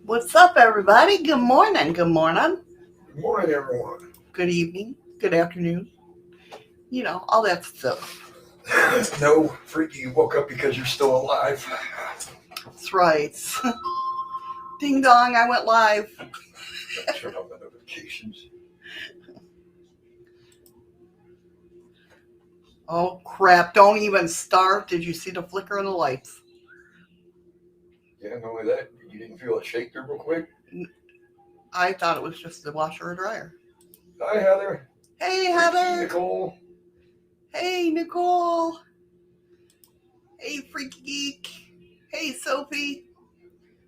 What's up, everybody? Good morning. Good morning. Good morning, everyone. Good evening. Good afternoon. All that stuff. No, freaky, you woke up because you're still alive. That's right. Ding dong, I went live. Turn on the notifications. Oh, crap. Don't even start. Did you see the flicker in the lights? Yeah, not only that, you didn't feel it shake there real quick? I thought it was just the washer or dryer. Hi, Heather. Hey, Freaky, Heather. Nicole. Hey, Nicole. Hey, Freaky Geek. Hey, Sophie.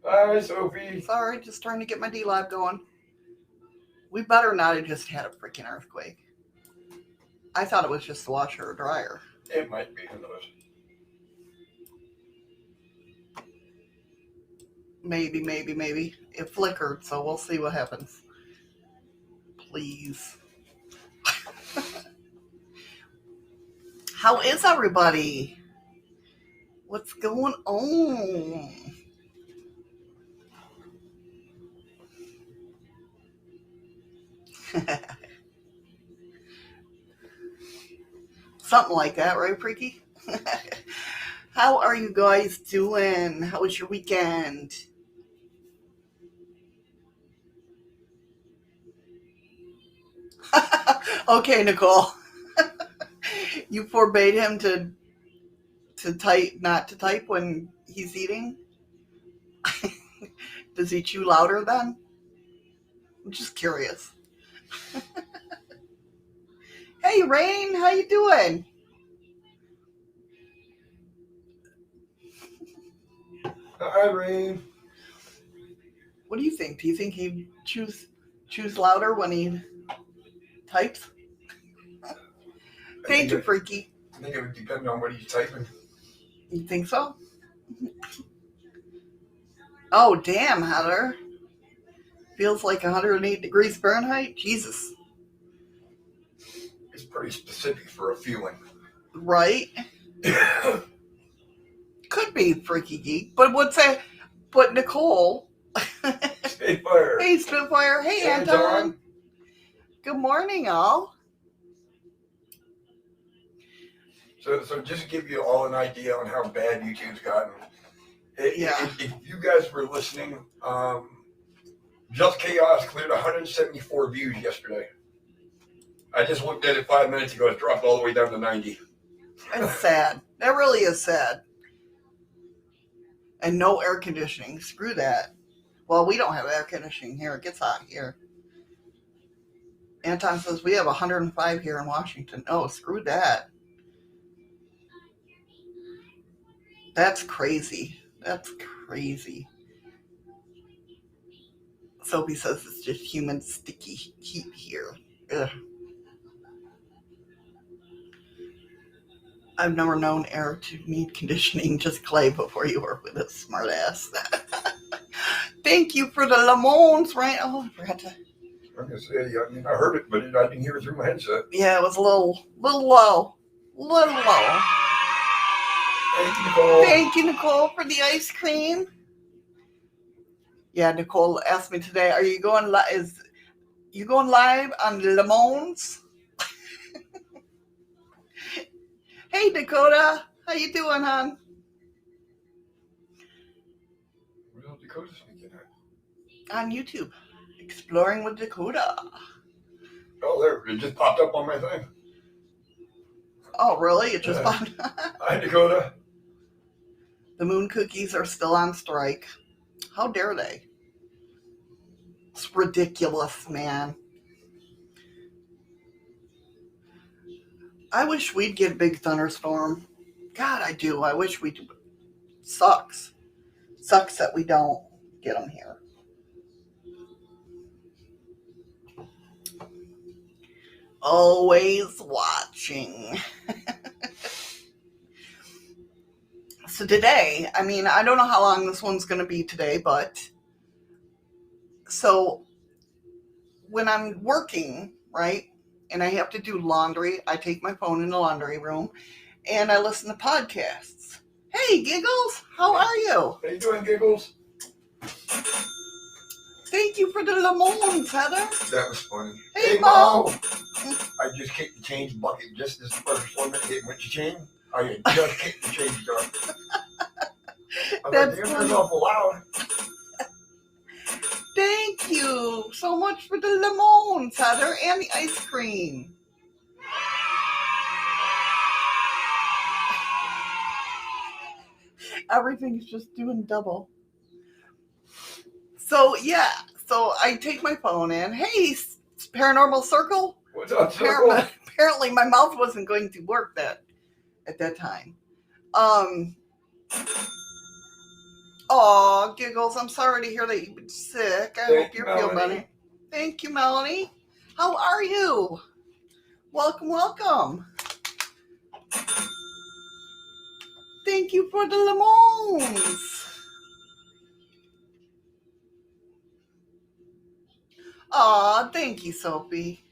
Hi, Sophie. Sorry, just trying to get my D-Lab going. We better not have just had a freaking earthquake. I thought it was just the washer or dryer. It might be, who knows? Maybe. It flickered, so we'll see what happens. Please. How is everybody? What's going on? Something like that, right, Freaky? How are you guys doing? How was your weekend? Okay, Nicole. You forbade him to type, not to type when he's eating? Does he chew louder then? I'm just curious. Hey, Rain, how you doing? Hi, Rain. What do you think? Do you think he chews louder when he types? Thank you, Freaky. I think it would depend on what he's typing. You think so? Oh, damn, Heather. Feels like 108 degrees Fahrenheit? Jesus. It's pretty specific for a feeling. Right? Could be Freaky Geek. But but Nicole. Spitfire. Hey, Spitfire. Hey, Anton. Good morning, all. So just to give you all an idea on how bad YouTube's gotten. Yeah. If you guys were listening, Just Chaos cleared 174 views yesterday. I just looked at it 5 minutes ago. It dropped all the way down to 90. It's sad. That really is sad. And no air conditioning. Screw that. Well, we don't have air conditioning here. It gets hot here. Anton says we have 105 here in Washington. Oh, screw that. That's crazy. That's crazy. Sophie says it's just human sticky heat here. Ugh. I've never known air to need conditioning, just clay before you work with a smart ass. Thank you for the lemons, right? Oh, I forgot to. I'm going to say, I mean, I heard it, but I didn't hear it through my headset. Yeah, it was a little low. Little low. Thank you, Nicole. Thank you, Nicole, for the ice cream. Yeah, Nicole asked me today, are you going live? Is you going live on Lemons? Hey, Dakota. How you doing, hon? Well, Dakota's speaking at. On YouTube. Exploring with Dakota. Oh, there. It just popped up on my thing. Oh, really? It just popped up? Hi, Dakota. The moon cookies are still on strike. How dare they? It's ridiculous, man. I wish we'd get a big thunderstorm. God, I do. I wish we do. Sucks. Sucks that we don't get them here. Always watching. So today, I mean, I don't know how long this one's going to be today, but so when I'm working, right, and I have to do laundry, I take my phone in the laundry room and I listen to podcasts. Hey, Giggles, how are you? How you doing, Giggles? Thank you for the lemons, Heather. That was funny. Hey, Mo! Mo. I just kicked the change bucket just as the first one that hit went to change. I had just kicked the change jar. That's Damn, funny. that's awful loud. Thank you so much for the lemons, Heather, and the ice cream. Everything's just doing double. So, yeah. So, I take my phone in. Hey, Paranormal Circle. What's up, Circle? Apparently, my mouth wasn't going to work at that time. Oh, Giggles, I'm sorry to hear that you've been sick. I hope you feel better. Thank you, Melanie. How are you? Welcome, welcome. Thank you for the lemons. Aw, thank you, Sophie.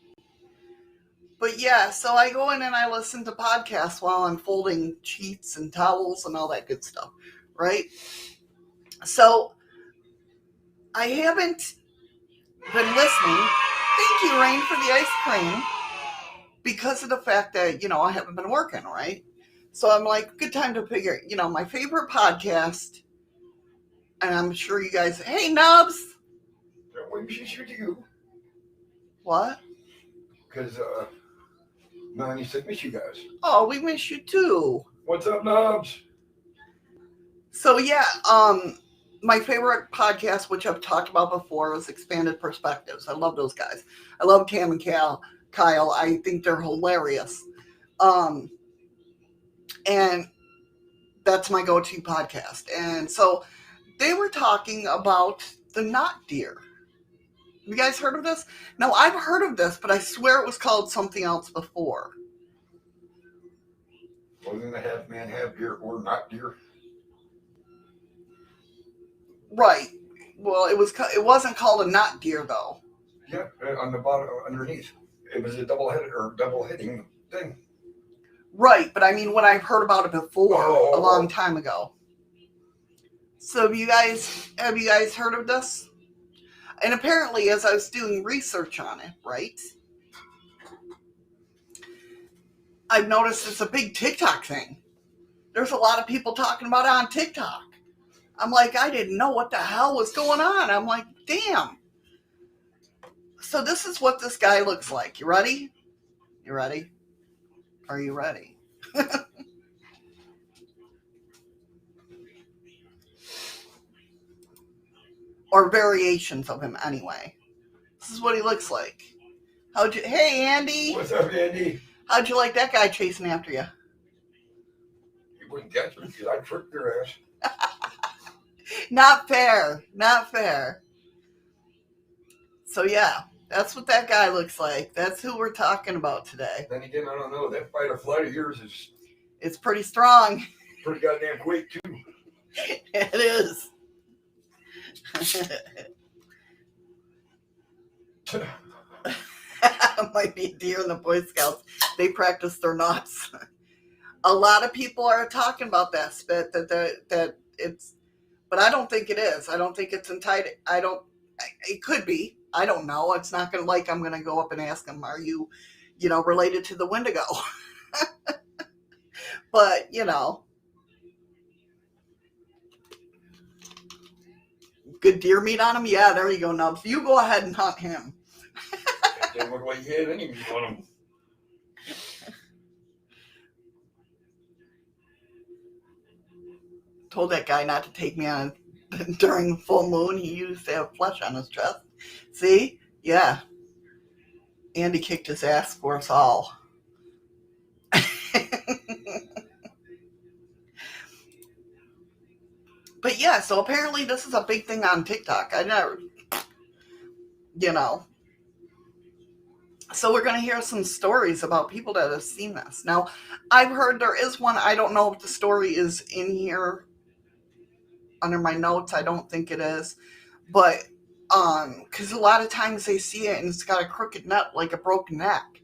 But yeah, so I go in and I listen to podcasts while I'm folding sheets and towels and all that good stuff, right? So I haven't been listening. Thank you, Rain, for the ice cream. Because of the fact that, I haven't been working, right? So I'm like, good time to figure, my favorite podcast. And I'm sure you guys, hey, Nubs. We should shoot you. What? Because Melanie said miss you guys. Oh, we miss you too. What's up, Nubs? So yeah, my favorite podcast, which I've talked about before, is Expanded Perspectives. I love those guys. I love Cam and Kyle. I think they're hilarious. And that's my go-to podcast. And so they were talking about the knot deer. Have you guys heard of this? No, I've heard of this, but I swear it was called something else before. Wasn't a half man, half deer, or not deer? Right. Well, it wasn't called a knot deer though. Yeah, on the bottom, underneath. It was a double hitting thing. Right, but I mean when I've heard about it before, a long time ago. So have you guys heard of this? And apparently, as I was doing research on it, right, I've noticed it's a big TikTok thing. There's a lot of people talking about it on TikTok. I'm like, I didn't know what the hell was going on. I'm like, damn. So this is what this guy looks like. You ready? You ready? Are you ready? Or variations of him anyway. This is what he looks like. Hey, Andy. What's up, Andy? How'd you like that guy chasing after you? You wouldn't catch me because I tricked your ass. Not fair. Not fair. So yeah, that's what that guy looks like. That's who we're talking about today. Then again, I don't know. That fight or flight of yours is... It's pretty strong. Pretty goddamn quick, too. It is. Might be a deer in the Boy Scouts. They practice their knots. A lot of people are talking about that spit, that it's, but I don't think it is. I don't think it's entitled. It could be. I don't know. It's not going to I'm going to go up and ask them, are you, related to the Wendigo? But, good deer meat on him? Yeah, there you go, Nubs. You go ahead and hunt him. Didn't look like you had any meat on him. Told that guy not to take me on during full moon. He used to have flesh on his chest. See? Yeah. Andy kicked his ass for us all. But yeah, so apparently this is a big thing on TikTok. I never, So we're going to hear some stories about people that have seen this. Now, I've heard there is one. I don't know if the story is in here under my notes. I don't think it is. But, because a lot of times they see it and it's got a crooked neck, like a broken neck.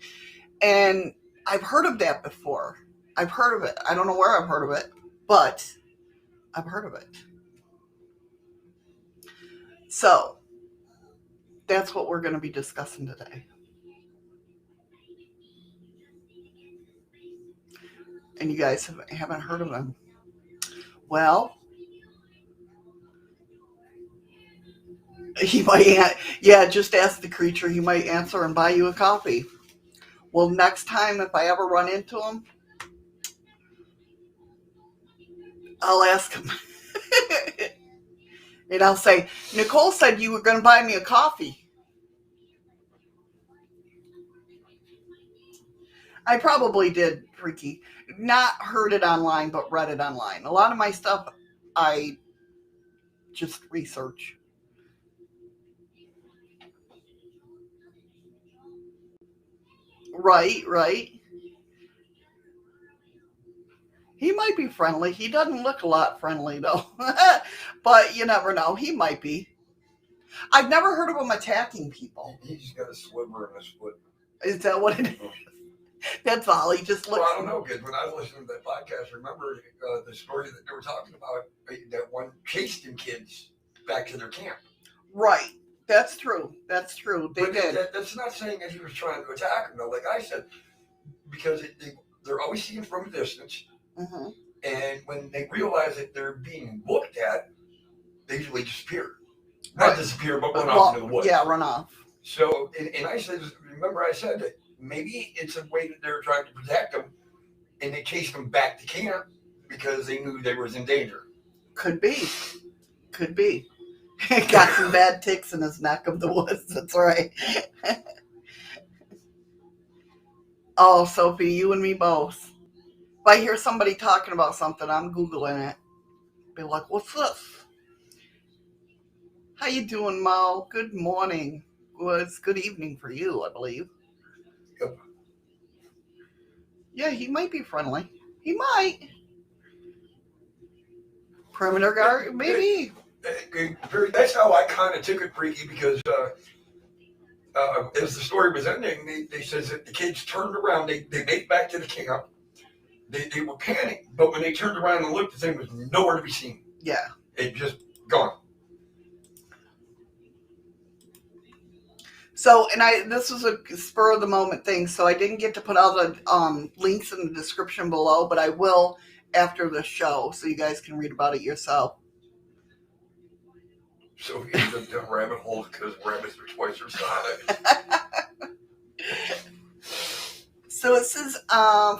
And I've heard of that before. I've heard of it. I don't know where I've heard of it, but I've heard of it. So, that's what we're going to be discussing today. And you guys haven't heard of him. Well, he might, just ask the creature. He might answer and buy you a coffee. Well, next time, if I ever run into him, I'll ask him. And I'll say, Nicole said you were going to buy me a coffee. I probably did, Freaky. Not heard it online, but read it online. A lot of my stuff, I just research. Right. He might be friendly. He doesn't look a lot friendly, though. But you never know. He might be. I've never heard of him attacking people. He's got a sliver in his foot. Is that what it is? That's all. He just looks. Well, I don't know, because when I was listening to that podcast, remember the story that they were talking about, that one chased them kids back to their camp. Right. That's true. They did. That's not saying that he was trying to attack them, though. Like I said, because they're always seen from a distance. Mm-hmm. And when they realize that they're being looked at, they usually disappear. Not disappear, but run off into the woods. Yeah, run off. So, and I said, remember I said that maybe it's a way that they're trying to protect them, and they chased them back to camp because they knew they was in danger. Could be. Got some bad ticks in his neck of the woods. That's right. Oh, Sophie, you and me both. If I hear somebody talking about something, I'm Googling it. Be like, what's this? How you doing, Mo? Good morning. Well, it's good evening for you, I believe. Yep. Yeah, he might be friendly. He might. Perimeter guard, maybe. That's how I kind of took it, Freaky, because as the story was ending, they says that the kids turned around, they made it back to the camp. They were panicked, but when they turned around and looked, the thing was nowhere to be seen. Yeah. It just gone. So, and this was a spur of the moment thing, so I didn't get to put all the links in the description below, but I will after the show, so you guys can read about it yourself. So he ended up down rabbit holes because rabbits are twice their size. So it says,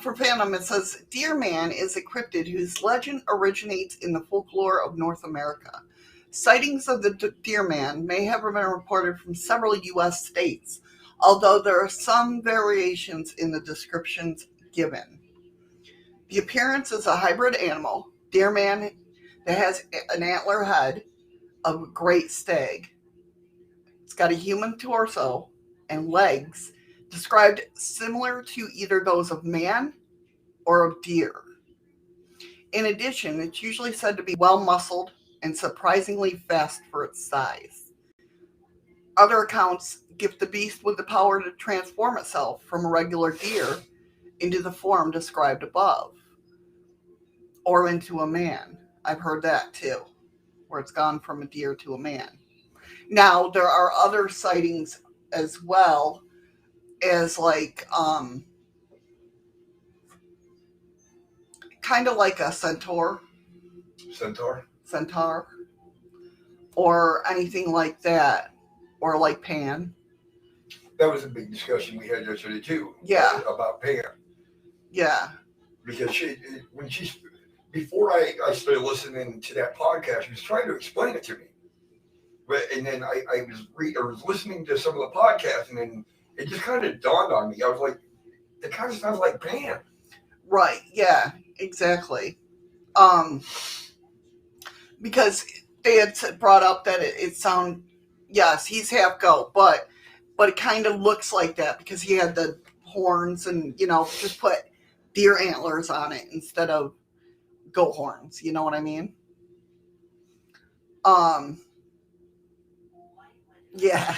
for Phantom, it says, Deer Man is a cryptid whose legend originates in the folklore of North America. Sightings of the Deer Man may have been reported from several U.S. states, although there are some variations in the descriptions given. The appearance is a hybrid animal, Deer Man, that has an antler head of a great stag. It's got a human torso and legs described similar to either those of man or of deer. In addition, it's usually said to be well-muscled and surprisingly fast for its size. Other accounts give the beast with the power to transform itself from a regular deer into the form described above, or into a man. I've heard that too, where it's gone from a deer to a man. Now, there are other sightings as well, as like kind of like a centaur, or anything like that, or like Pan. That was a big discussion we had yesterday too. Yeah. About Pan. Yeah. Because before I started listening to that podcast, she was trying to explain it to me. And then I was listening to some of the podcasts, and then it just kind of dawned on me. I was like, it kind of sounds like Pan. Right. Yeah, exactly. Because they had brought up that it sound, yes, he's half goat, but it kind of looks like that because he had the horns and, just put deer antlers on it instead of goat horns. You know what I mean? Yeah.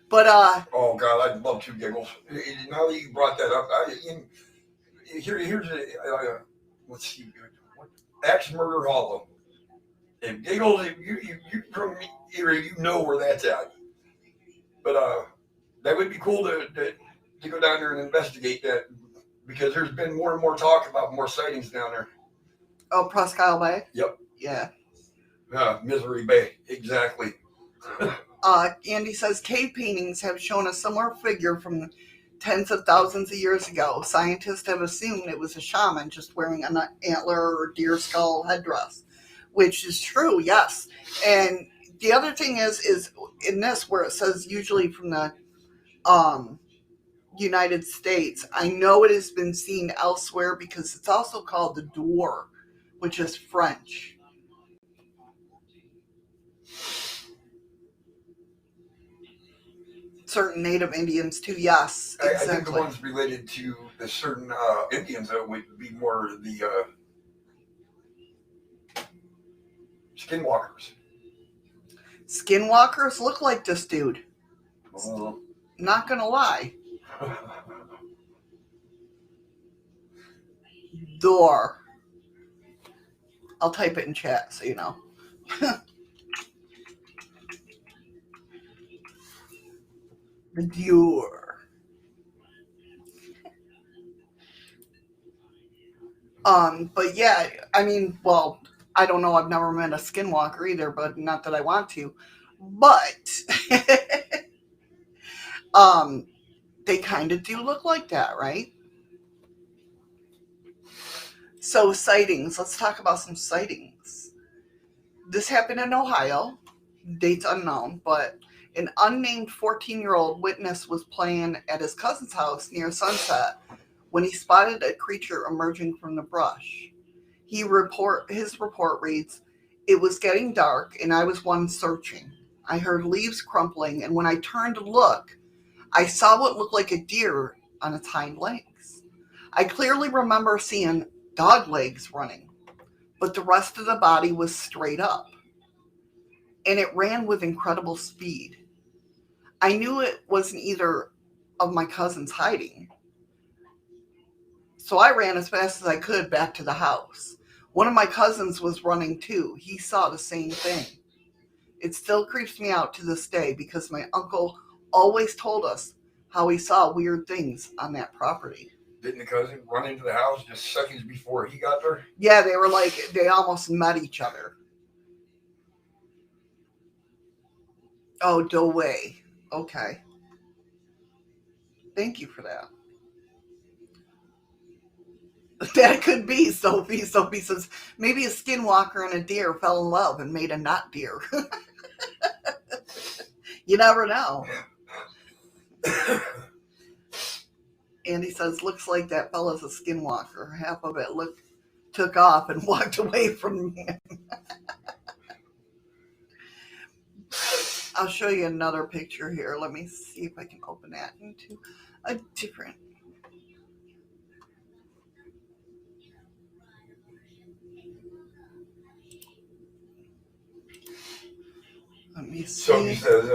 But oh God, I'd love to giggles. Now that you brought that up, here's let's see, Axe Murder Hollow. And giggles, you from here, you know where that's at. But that would be cool to go down there and investigate that, because there's been more and more talk about more sightings down there. Oh, Presque Isle Bay? Yep. Yeah. Misery Bay, exactly. Andy says cave paintings have shown a similar figure from tens of thousands of years ago. Scientists have assumed it was a shaman just wearing an antler or deer skull headdress, which is true, yes. And the other thing is in this where it says usually from the United States, I know it has been seen elsewhere because it's also called the Dwar, which is French. Certain Native Indians too, yes, exactly. I think the ones related to the certain Indians that would be more the skinwalkers. Skinwalkers look like this dude. Oh. Not gonna lie. Door. I'll type it in chat so you know. The Dure. But yeah, I mean, well, I don't know. I've never met a skinwalker either, but not that I want to. But they kind of do look like that, right? So sightings. Let's talk about some sightings. This happened in Ohio. Dates unknown, but an unnamed 14-year-old witness was playing at his cousin's house near sunset when he spotted a creature emerging from the brush. His report reads, "It was getting dark and I was one searching. I heard leaves crumpling, and when I turned to look, I saw what looked like a deer on its hind legs. I clearly remember seeing dog legs running, but the rest of the body was straight up. And it ran with incredible speed. I knew it wasn't either of my cousins hiding. So I ran as fast as I could back to the house. One of my cousins was running too. He saw the same thing. It still creeps me out to this day because my uncle always told us how he saw weird things on that property." Didn't the cousin run into the house just seconds before he got there? Yeah, they were like, they almost met each other. Oh, Doway. Okay. Thank you for that. That could be Sophie. Sophie says, maybe a skinwalker and a deer fell in love and made a not deer. You never know. Andy says, looks like that fella's a skinwalker. Half of it took off and walked away from him. I'll show you another picture here. Let me see if I can open that into a different. Let me see. Sophie says,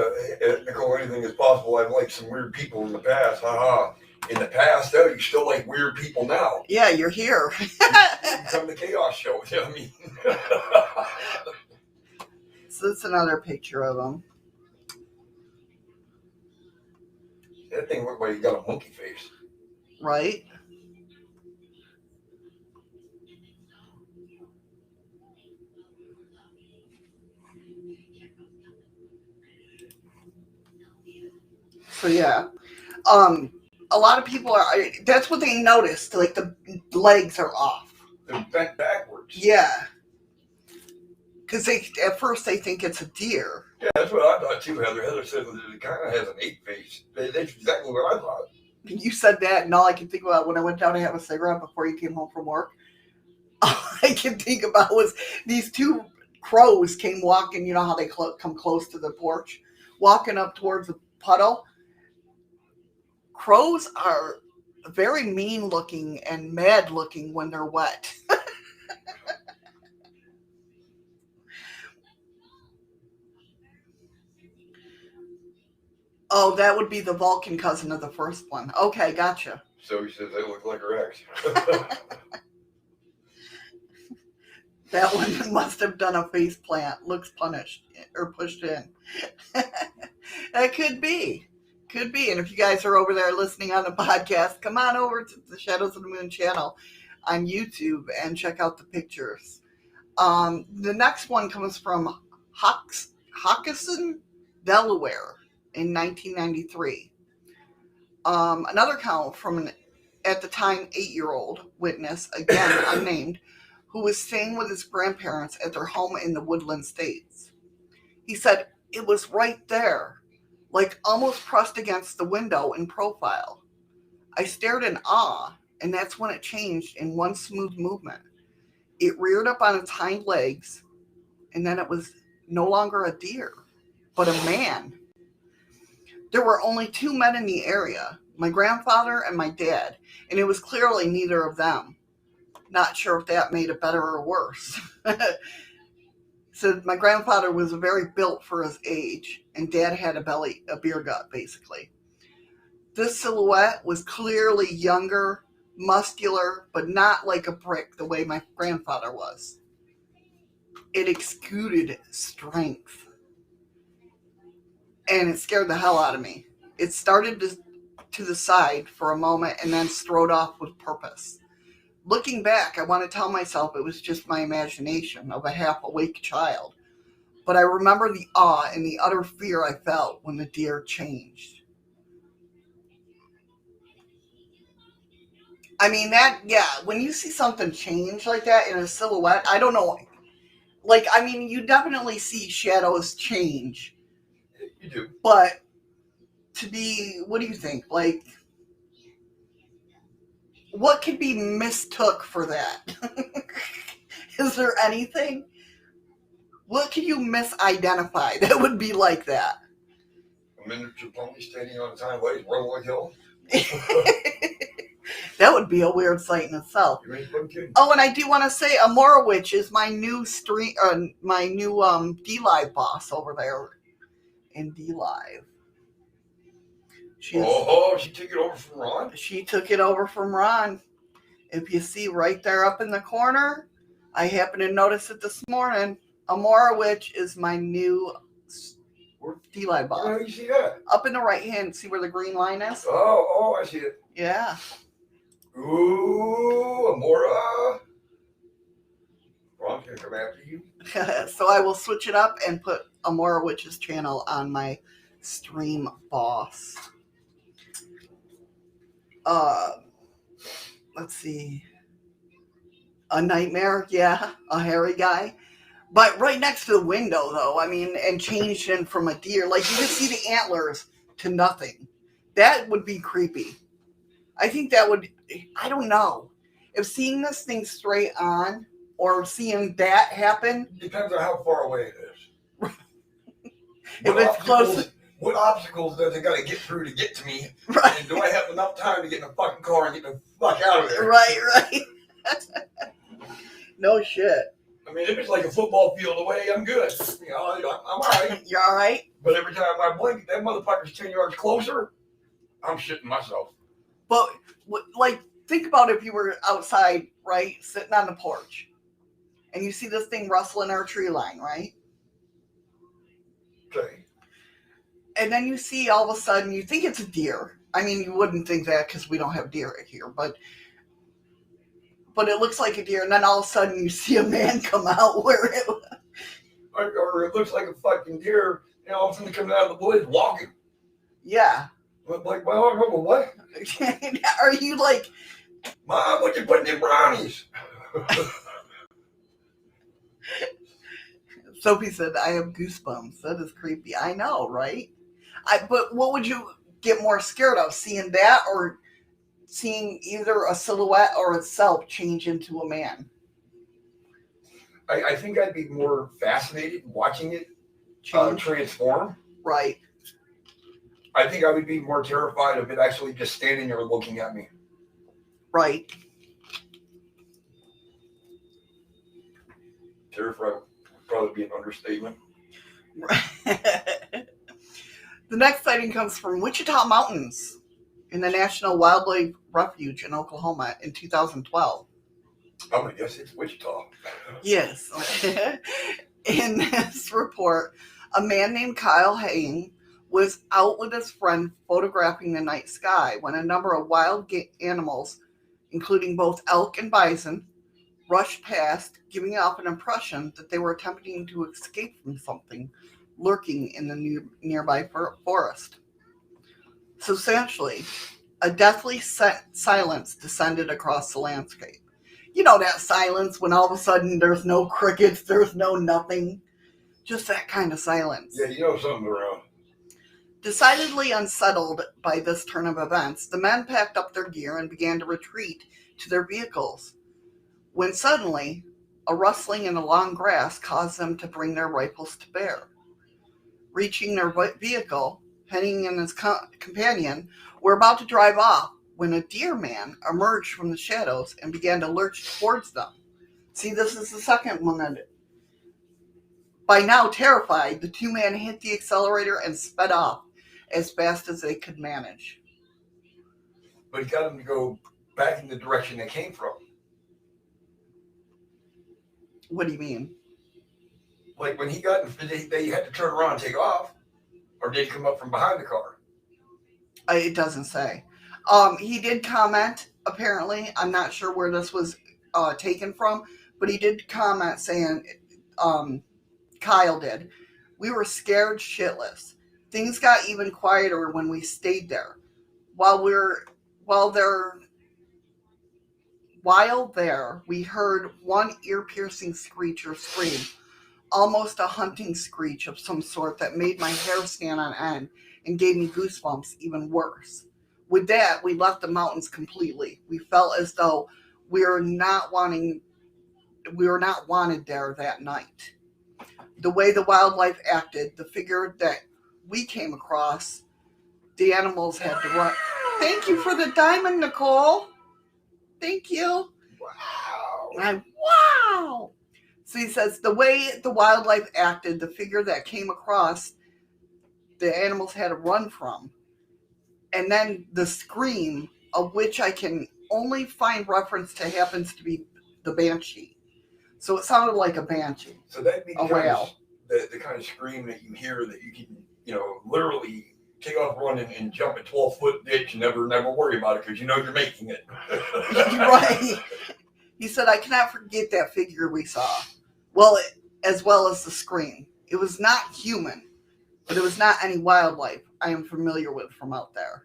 Nicole, anything is possible. I've liked some weird people in the past. Haha. In the past, though, you still like weird people now. Yeah, you're here. You come to Chaos Show. You know what I mean? So that's another picture of him. That thing looked like he got a monkey face. Right? So yeah. A lot of people are, that's what they noticed, like the legs are off. They're bent backwards. Yeah. Because at first they think it's a deer. Yeah, that's what I thought too, Heather. Heather said that it kind of has an ape face. That's exactly what I thought. You said that, and all I can think about when I went down to have a cigarette before you came home from work, all I can think about was these two crows came walking, you know how they come close to the porch, walking up towards the puddle. Crows are very mean looking and mad looking when they're wet. Oh, that would be the Vulcan cousin of the first one. Okay, gotcha. So he says they look like her ex. That one must have done a face plant. Looks punished or pushed in. That could be. Could be. And if you guys are over there listening on the podcast, come on over to the Shadows of the Moon channel on YouTube and check out the pictures. The next one comes from Hockessin, Delaware in 1993. Another account from an, at the time, 8-year-old witness, again unnamed, who was staying with his grandparents at their home in the Woodland States. He said, "It was right there, like almost pressed against the window in profile. I stared in awe, and that's when it changed in one smooth movement. It reared up on its hind legs, and then it was no longer a deer, but a man. There were only 2 men in the area, my grandfather and my dad, and it was clearly neither of them. Not sure if that made it better or worse." So my grandfather was very built for his age, and dad had a beer gut, basically. This silhouette was clearly younger, muscular, but not like a brick the way my grandfather was. It exuded strength, and it scared the hell out of me. It started to the side for a moment and then strode off with purpose. Looking back, I want to tell myself it was just my imagination of a half-awake child, but I remember the awe and the utter fear I felt when the deer changed. I mean, when you see something change like that in a silhouette, I don't know. Like, I mean, you definitely see shadows change. You do. But to be, what do you think? Like, what could be mistook for that? Is there anything? What can you misidentify that would be like that? A miniature pony standing on its hind legs, rolling a hill. That would be a weird sight in itself. You ain't fucking kidding. Oh, and I do want to say, Amorowitch is my new D-Live boss over there in D-Live. She took it over from Ron? She took it over from Ron. If you see right there up in the corner, I happened to notice it this morning. Amorowitch is my new D-Live boss. How do you see that? Up in the right hand, see where the green line is? Oh, I see it. Yeah. Ooh, Amora. Ron's going to come after you. So I will switch it up and put Amorowitch's channel on my stream boss. Let's see. A nightmare, yeah, a hairy guy. But right next to the window, though, I mean, and changed in from a deer. Like, you just see the antlers to nothing. That would be creepy. I think that would, I don't know. If seeing this thing straight on or seeing that happen. Depends on how far away it is. If it's close. What obstacles does it got to get through to get to me? Right. And do I have enough time to get in the fucking car and get the fuck out of there? Right. No shit. I mean, if it's like a football field away, I'm good. You know, I'm all right. You're all right? But every time I blink, that motherfucker's 10 yards closer, I'm shitting myself. But, like, think about if you were outside, right, sitting on the porch, and you see this thing rustling our tree line, right? Okay. And then you see all of a sudden, you think it's a deer. I mean, you wouldn't think that because we don't have deer right here, but it looks like a deer, and then all of a sudden you see a man come out where it or it looks like a fucking deer, you know, all of a sudden coming out of the woods walking. Yeah. Like, well, what? Are you like, Mom, what you putting in brownies? Sophie said, I have goosebumps. That is creepy. I know, right? But what would you get more scared of? Seeing that or seeing either a silhouette or itself change into a man? I think I'd be more fascinated watching it transform. Right. I think I would be more terrified of it actually just standing there looking at me. Right. Terrified would probably be an understatement. The next sighting comes from Wichita Mountains in the National Wildlife Refuge in Oklahoma in 2012. I'm going to guess it's Wichita. Yes. In this report, a man named Kyle Hain was out with his friend photographing the night sky when a number of wild animals, including both elk and bison, rushed past, giving off an impression that they were attempting to escape from something lurking in the nearby forest. Substantially, a deathly silence descended across the landscape. You know that silence when all of a sudden there's no crickets, there's no nothing. Just that kind of silence. Yeah, you know something's around. Decidedly unsettled by this turn of events, the men packed up their gear and began to retreat to their vehicles, when suddenly a rustling in the long grass caused them to bring their rifles to bear. Reaching their vehicle, Henning and his companion were about to drive off when a deer man emerged from the shadows and began to lurch towards them. See, this is the second one. By now terrified, the two men hit the accelerator and sped off as fast as they could manage. But he got them to go back in the direction they came from. What do you mean? Like when he got, they had to turn around and take off, or did he come up from behind the car? It doesn't say. He did comment, apparently. I'm not sure where this was taken from, but he did comment saying, Kyle did, "We were scared shitless. Things got even quieter when we stayed there. While there, we heard one ear-piercing screech or scream, almost a hunting screech of some sort that made my hair stand on end and gave me goosebumps even worse. With that, we left the mountains completely. We felt as though we were not wanted there that night. The way the wildlife acted, the figure that we came across, the animals had to run." Thank you for the diamond, Nicole. Thank you. Wow. Wow. So he says, the way the wildlife acted, the figure that came across, the animals had to run from. And then the scream, of which I can only find reference to, happens to be the banshee. So it sounded like a banshee. So that'd be a whale. The kind of scream that you hear that you can, literally take off running and jump a 12-foot ditch and never worry about it because you know you're making it. Right. He said, "I cannot forget that figure we saw. Well, as well as the scream. It was not human, but it was not any wildlife I am familiar with from out there."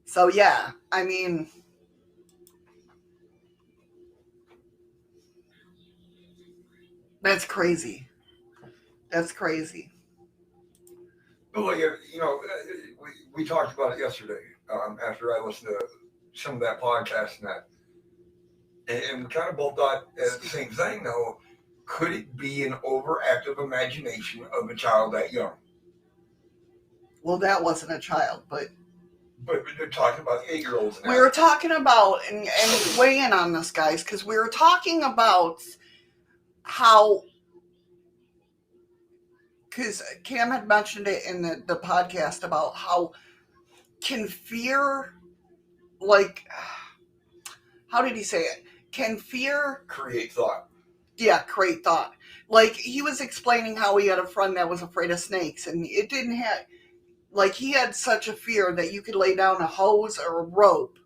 So yeah, I mean, that's crazy. That's crazy. Well, we talked about it yesterday after I listened to some of that podcast and we kind of both thought the same thing, though. Could it be an overactive imagination of a child that young? Well, that wasn't a child, but they're talking about 8-year-olds now. we were talking about, and weigh in on this, guys, because we were talking about how, because Cam had mentioned it in the podcast about how can fear, like, how did he say it? Can fear create thought? Yeah, create thought. Like, he was explaining how he had a friend that was afraid of snakes, and it didn't have, like, he had such a fear that you could lay down a hose or a rope,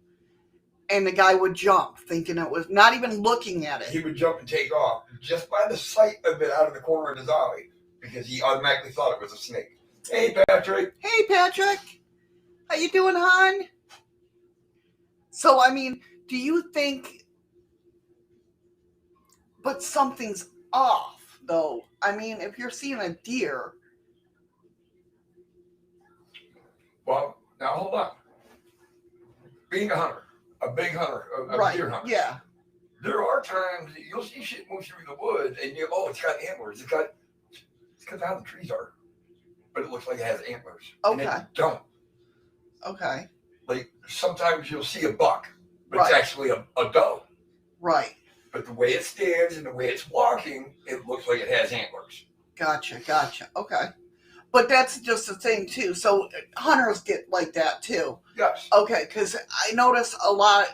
and the guy would jump, thinking it was, not even looking at it. He would jump and take off just by the sight of it out of the corner of his eye, because he automatically thought it was a snake. Hey, Patrick. Hey, Patrick. How you doing, hon? So, I mean, do you think, but something's off, though? I mean, if you're seeing a deer. Well, now hold on. Being a hunter, a big hunter, a deer hunter. Yeah. There are times that you'll see shit move through the woods and it's got antlers. It's because how the trees are. But it looks like it has antlers. Okay. And it don't. Okay. Like sometimes you'll see a buck, but it's actually a doe. Right. But the way it stands and the way it's walking, it looks like it has antlers. Gotcha. Okay. But that's just the thing, too. So hunters get like that, too. Yes. Okay, because I notice a lot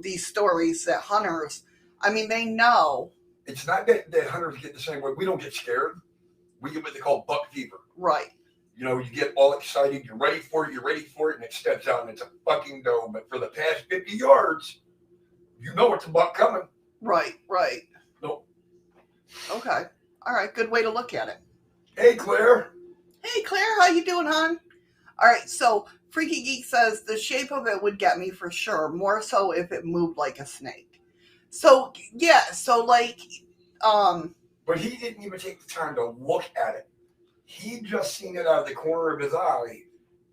these stories that hunters, I mean, they know. It's not that hunters get the same way. We don't get scared. We get what they call buck fever. Right. You know, you get all excited. You're ready for it, and it steps out, and it's a fucking doe. But for the past 50 yards, you know it's a buck coming. Right. Nope. Okay. All right. Good way to look at it. Hey, Claire. Hey, Claire. How you doing, hon? All right. So Freaky Geek says the shape of it would get me for sure. More so if it moved like a snake. So, yeah. So, like, But he didn't even take the time to look at it. He just seen it out of the corner of his eye.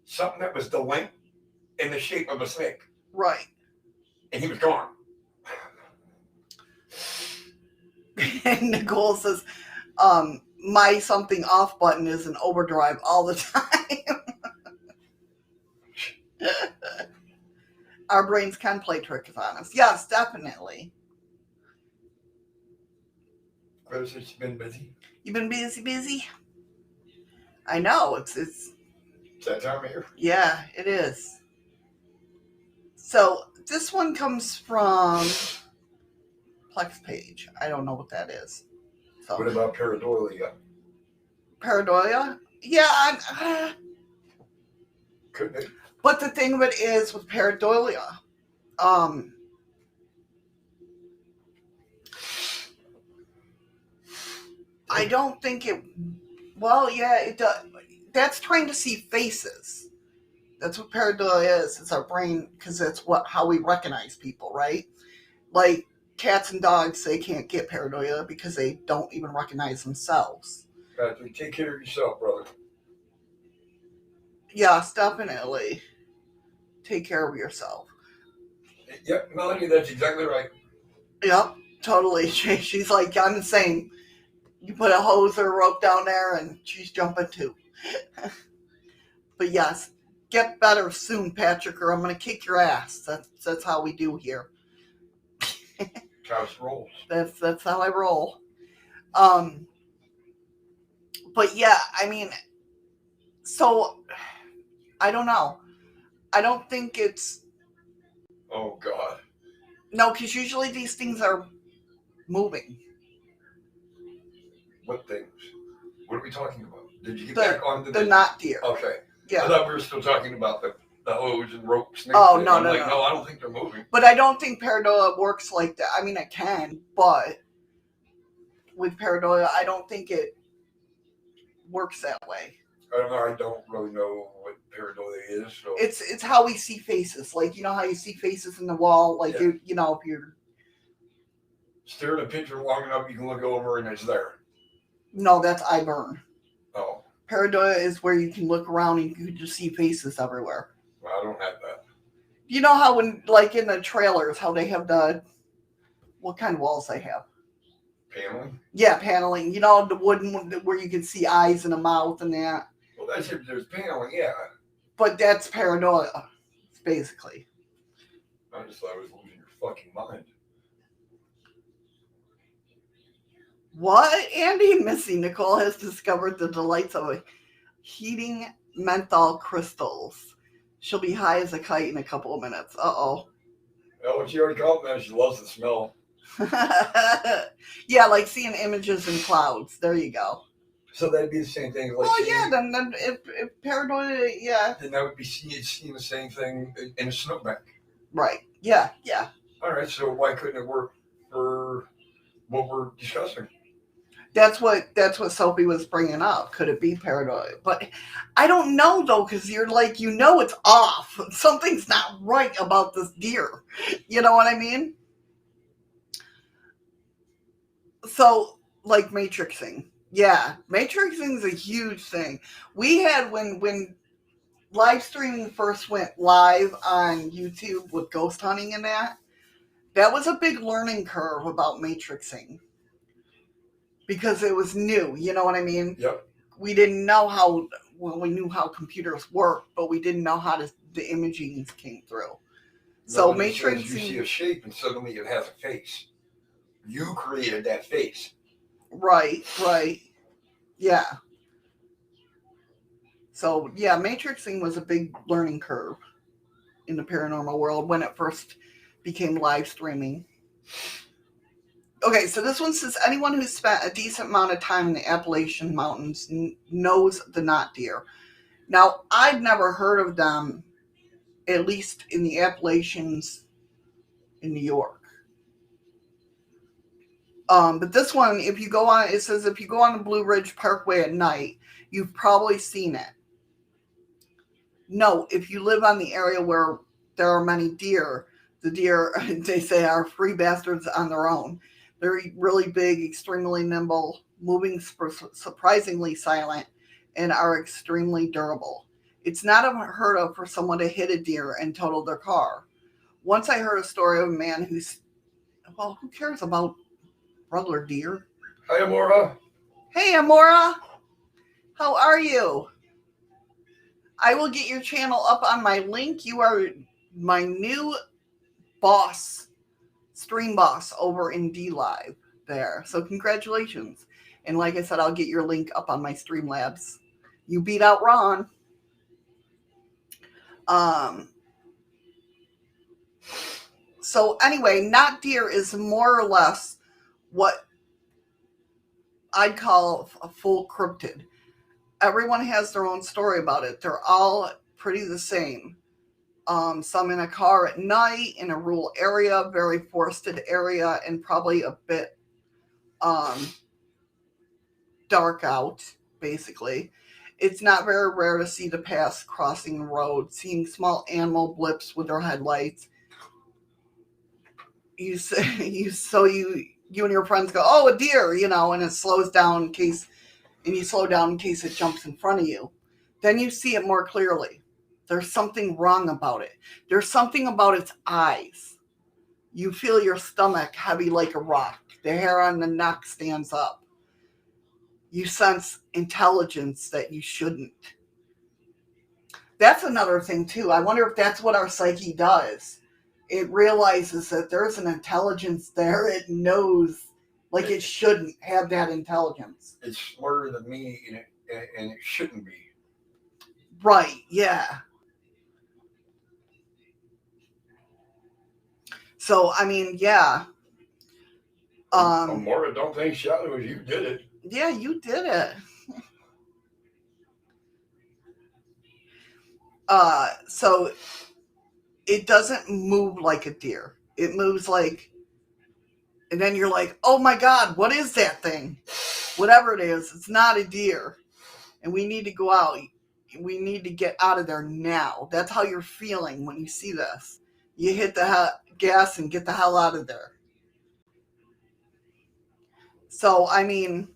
Something that was the length and the shape of a snake. Right. And he was gone. And Nicole says, my something off button is an overdrive all the time. Our brains can play tricks on us. Yes, definitely. Claire says she's been busy. You've been busy? I know. It's that time of year. Yeah, it is. So this one comes from Plex Page. I don't know what that is. So What about pareidolia? Pareidolia? Yeah, Could be. but the thing of it is with pareidolia, I don't think it. Well, yeah, it does. That's trying to see faces. That's what pareidolia is. It's our brain, because that's how we recognize people, right? Like cats and dogs, they can't get pareidolia because they don't even recognize themselves. Patrick, take care of yourself, brother. Yes, definitely. Take care of yourself. Yep, Melanie, that's exactly right. Yep, totally. She's like, I'm the same. You put a hose or a rope down there and she's jumping too. But yes, get better soon, Patrick, or I'm going to kick your ass. That's how we do here. House rolls. That's how I roll. But yeah, I mean, so I don't know. I don't think it's. Oh God. No, because usually these things are moving. What things? What are we talking about? Did you get back on the not deer? Okay. Yeah. I thought we were still talking about the hose and rope snakes. Oh, no, I'm no, like, no. I don't think they're moving. But I don't think pareidolia works like that. I mean, it can, but with pareidolia, I don't think it works that way. I don't know. I don't really know what pareidolia is. So It's how we see faces. Like, you know how you see faces in the wall? Like, Yeah. you know, if you're... Stare at a picture long enough, you can look over and it's there. No, that's eye burn. Oh. Pareidolia is where you can look around and you can just see faces everywhere. Well, I don't have that. You know how when, like in the trailers, how they have what kind of walls they have? Paneling? Yeah, paneling. You know, the wooden one where you can see eyes and a mouth and that. Well, that's if there's paneling, yeah. But that's pareidolia, basically. I just thought I was losing your fucking mind. What? Andy and Missy Nicole has discovered the delights of heating menthol crystals. She'll be high as a kite in a couple of minutes. Uh-oh. Oh, she already called me. She loves the smell. Yeah, like seeing images in clouds. There you go. So that'd be the same thing. Like Oh, yeah, then if pareidolia, yeah. Then that would be seeing the same thing in a snowbank. Right. Yeah. All right, so why couldn't it work for what we're discussing? That's what Sophie was bringing up. Could it be pareidolia? But I don't know, though, because you're like, you know it's off. Something's not right about this deer. You know what I mean? So, like matrixing. Yeah, matrixing is a huge thing. We had, when live streaming first went live on YouTube with ghost hunting and that was a big learning curve about matrixing. Because it was new, you know what I mean? Yep. We didn't know we knew how computers work, but we didn't know how the imaging came through. So matrixing... You see a shape and suddenly it has a face. You created that face. Right. Yeah. So, yeah, matrixing was a big learning curve. in the paranormal world when it first became live streaming. Okay, so this one says, anyone who's spent a decent amount of time in the Appalachian Mountains knows the knot deer. Now, I'd never heard of them, at least in the Appalachians in New York. But this one, if you go on, it says if you go on the Blue Ridge Parkway at night, you've probably seen it. No, if you live on the area where there are many deer, the deer, they say, are free bastards on their own. They're really big, extremely nimble, moving surprisingly silent, and are extremely durable. It's not unheard of for someone to hit a deer and total their car. Once I heard a story of a man who cares about regular deer? Hi, Amora. Hey, Amora. How are you? I will get your channel up on my link. You are my new boss, stream boss over in DLive there. So congratulations. And like I said, I'll get your link up on my Streamlabs. You beat out Ron. So anyway, knot deer is more or less what I'd call a full cryptid. Everyone has their own story about it. They're all pretty the same. Some in a car at night, in a rural area, very forested area, and probably a bit dark out, basically. It's not very rare to see the pass crossing the road, seeing small animal blips with their headlights. You and your friends go, oh, a deer, and it slows down in case, and you slow down in case it jumps in front of you. Then you see it more clearly. There's something wrong about it. There's something about its eyes. You feel your stomach heavy like a rock. The hair on the neck stands up. You sense intelligence that you shouldn't. That's another thing, too. I wonder if that's what our psyche does. It realizes that there's an intelligence there. It knows, like it shouldn't have that intelligence. It's smarter than me, and it shouldn't be. Right, yeah. So, I mean, yeah. Amora, don't think shouting was you did it. Yeah, you did it. So it doesn't move like a deer. It moves like, and then you're like, oh my God, what is that thing? Whatever it is, it's not a deer. And we need to go out. We need to get out of there now. That's how you're feeling when you see this. You hit the gas and get the hell out of there. So, I mean,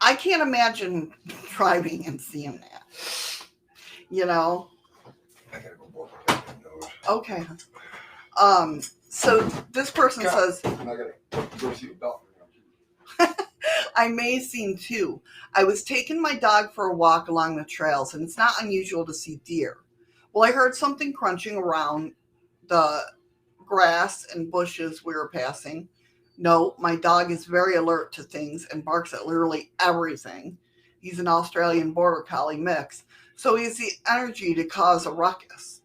I can't imagine driving and seeing that. I gotta go blow my nose. Okay. So this person says, I gotta go see a doctor. I may have seen two. I was taking my dog for a walk along the trails, and it's not unusual to see deer. Well, I heard something crunching around the grass and bushes we were passing. No, my dog is very alert to things and barks at literally everything. He's an Australian Border Collie mix, so he has the energy to cause a ruckus.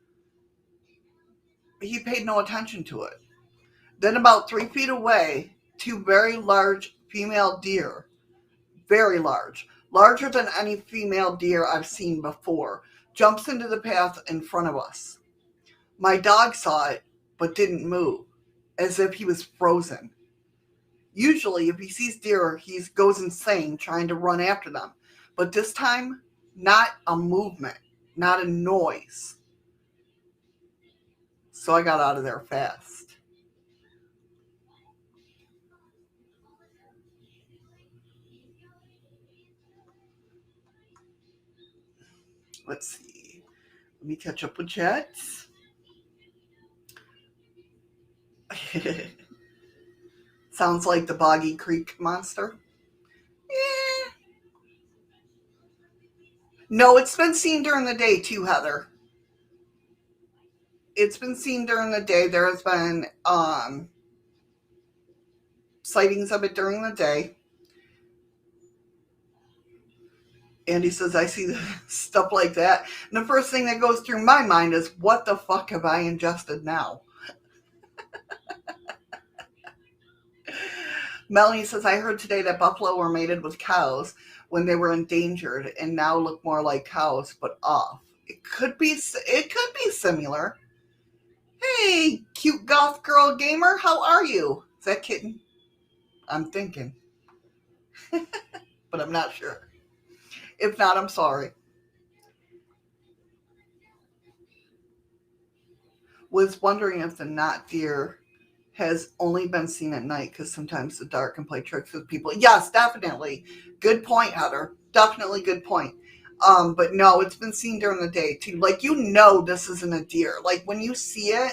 He paid no attention to it. Then about 3 feet away, two very large female deer, very large, larger than any female deer I've seen before, jumps into the path in front of us. My dog saw it, but didn't move, as if he was frozen. Usually, if he sees deer, he goes insane trying to run after them. But this time, not a movement, not a noise. So I got out of there fast. Let's see. Let me catch up with chat. Sounds like the Boggy Creek monster. No, it's been seen during the day too, Heather. It's been seen during the day. There has been sightings of it during the day. Andy says, I see stuff like that. And the first thing that goes through my mind is, what the fuck have I ingested now? Melanie says, I heard today that buffalo were mated with cows when they were endangered and now look more like cows, but off. It could be similar. Hey, cute goth girl gamer, how are you? Is that kitten? I'm thinking. But I'm not sure. If not, I'm sorry. Was wondering if the not deer has only been seen at night because sometimes the dark can play tricks with people. Yes, definitely. Good point, Heather. Definitely good point. But no, it's been seen during the day too. Like, this isn't a deer. Like, when you see it,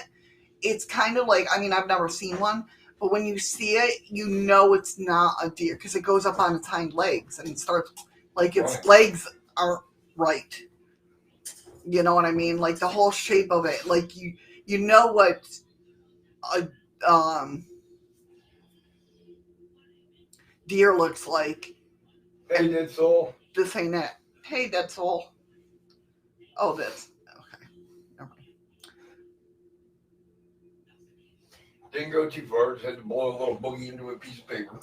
it's kind of like, I've never seen one, but when you see it, it's not a deer because it goes up on its hind legs and it starts, like, its legs aren't right. You know what I mean? Like, the whole shape of it. Like, you know what a deer looks like. Hey, Dead Soul. This ain't it. Hey, Dead Soul. Oh, this. Okay. Never mind. Didn't go too far. Just had to blow a little boogie into a piece of paper.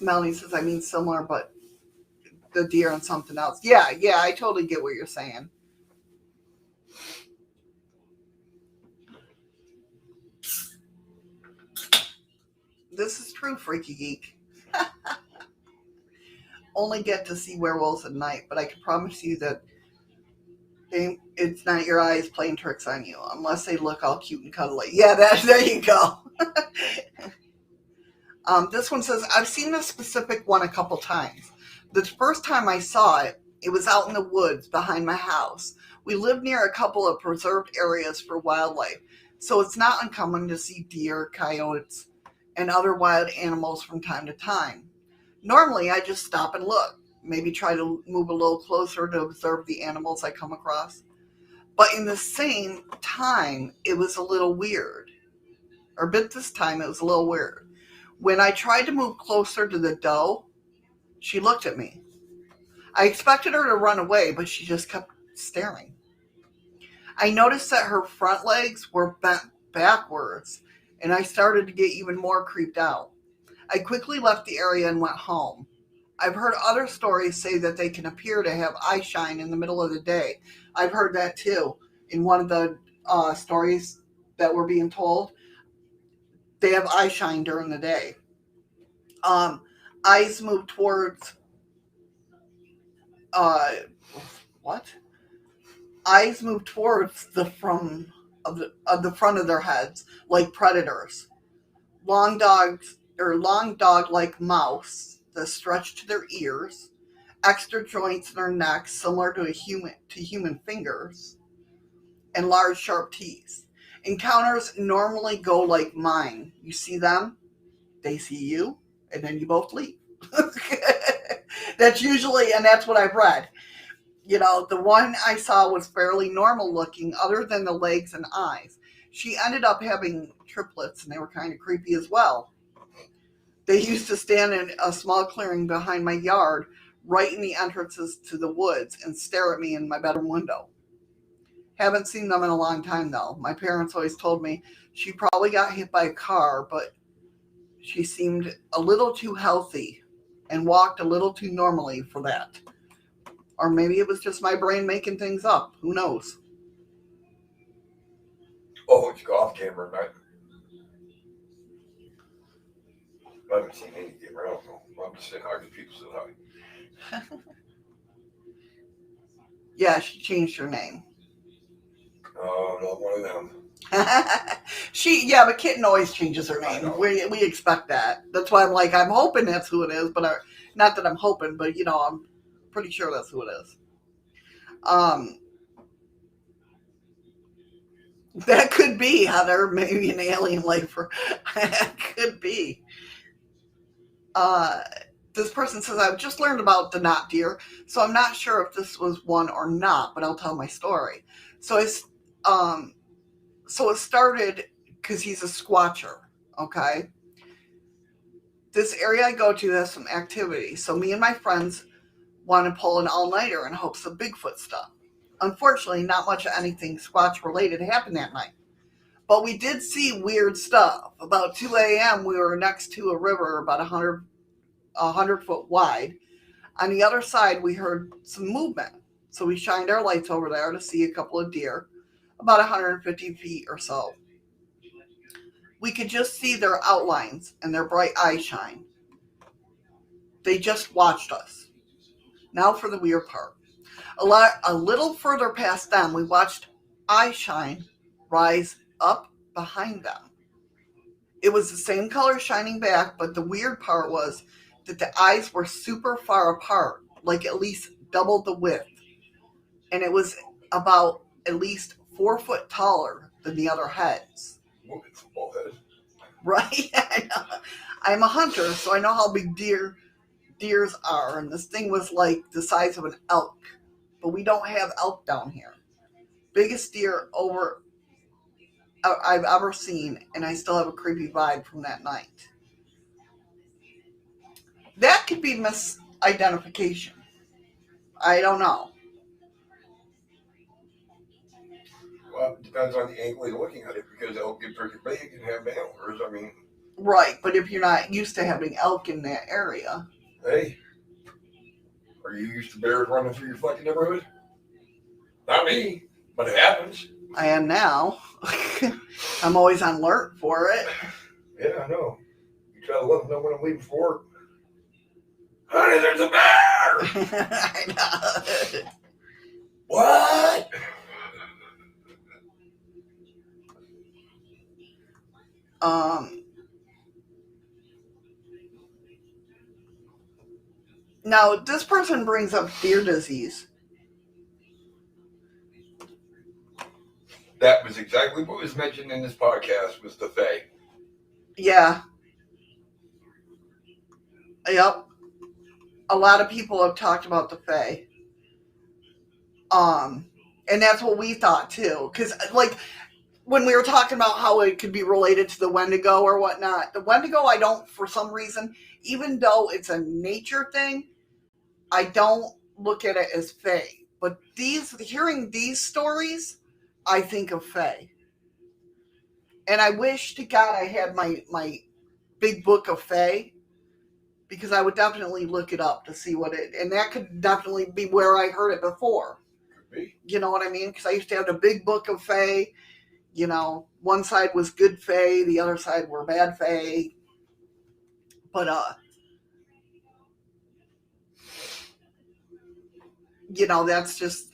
Melanie says, similar, but the deer and something else. Yeah, I totally get what you're saying. This is true, Freaky Geek. Only get to see werewolves at night, but I can promise you that it's not your eyes playing tricks on you, unless they look all cute and cuddly. Yeah, there you go. This one says, I've seen this specific one a couple times. The first time I saw it, it was out in the woods behind my house. We live near a couple of preserved areas for wildlife, so it's not uncommon to see deer, coyotes, and other wild animals from time to time. Normally, I just stop and look, maybe try to move a little closer to observe the animals I come across. But in the same time, it was a little weird. This time, it was a little weird. When I tried to move closer to the doe, she looked at me. I expected her to run away, but she just kept staring. I noticed that her front legs were bent backwards, and I started to get even more creeped out. I quickly left the area and went home. I've heard other stories say that they can appear to have eye shine in the middle of the day. I've heard that too. In one of the stories that were being told, they have eye shine during the day. Eyes move towards Eyes move towards the front of their heads like predators. Long dog-like mouths that stretch to their ears, extra joints in their necks similar to human fingers, and large sharp teeth. Encounters normally go like mine. You see them, they see you, and then you both leave. That's what I've read. The one I saw was fairly normal looking other than the legs and eyes. She ended up having triplets, and they were kind of creepy as well. They used to stand in a small clearing behind my yard, right in the entrances to the woods, and stare at me in my bedroom window. Haven't seen them in a long time, though. My parents always told me she probably got hit by a car, but she seemed a little too healthy and walked a little too normally for that. Or maybe it was just my brain making things up. Who knows? Oh, it's golf camera night. I haven't seen any get around, so I'm just saying hi to people say hi. Yeah, she changed her name. Oh, not one of them. But Kitten always changes her name. We expect that. That's why I'm hoping that's who it is, but not that I'm hoping, but I'm pretty sure that's who it is. That could be, Heather, maybe an alien lifer. That could be. This person says, I've just learned about the not deer, so I'm not sure if this was one or not, but I'll tell my story. So it started because he's a squatcher, okay? This area I go to has some activity, so me and my friends want to pull an all-nighter in hopes of Bigfoot stuff. Unfortunately, not much of anything Squatch related happened that night. But we did see weird stuff. About 2 a.m., we were next to a river about 100 foot wide. On the other side, we heard some movement. So we shined our lights over there to see a couple of deer, about 150 feet or so. We could just see their outlines and their bright eyes shine. They just watched us. Now for the weird part. A little further past them, we watched eye shine rise up behind them. It was the same color shining back, but the weird part was that the eyes were super far apart, like at least double the width. And it was about at least 4 foot taller than the other heads. Moving football head. Right? I know. I'm a hunter, so I know how big deers are, and this thing was like the size of an elk. But we don't have elk down here. Biggest deer I've ever seen, and I still have a creepy vibe from that night. That could be misidentification. I don't know. Well, it depends on the angle you're looking at it, because elk get pretty big and have antlers. I mean, Right, but if you're not used to having elk in that area. hey, are you used to bears running through your fucking neighborhood? Not me, but it happens. I am now. I'm always on alert for it. Yeah, I know. You try to let them know when I'm leaving for work. Honey, there's a bear! I know. What? Now, this person brings up deer disease. That was exactly what was mentioned in this podcast, was the Fae. Yeah. Yep. A lot of people have talked about the Fae. And that's what we thought too. Because, like, when we were talking about how it could be related to the Wendigo or whatnot, the Wendigo, I don't, for some reason, even though it's a nature thing, I don't look at it as Fae. But hearing these stories, I think of Fae. And I wish to God I had my big book of Fae, because I would definitely look it up to see and that could definitely be where I heard it before. Could be. You know what I mean? Because I used to have the big book of Fae. You know, one side was good Fae, the other side were bad Fae. But, you know, that's just...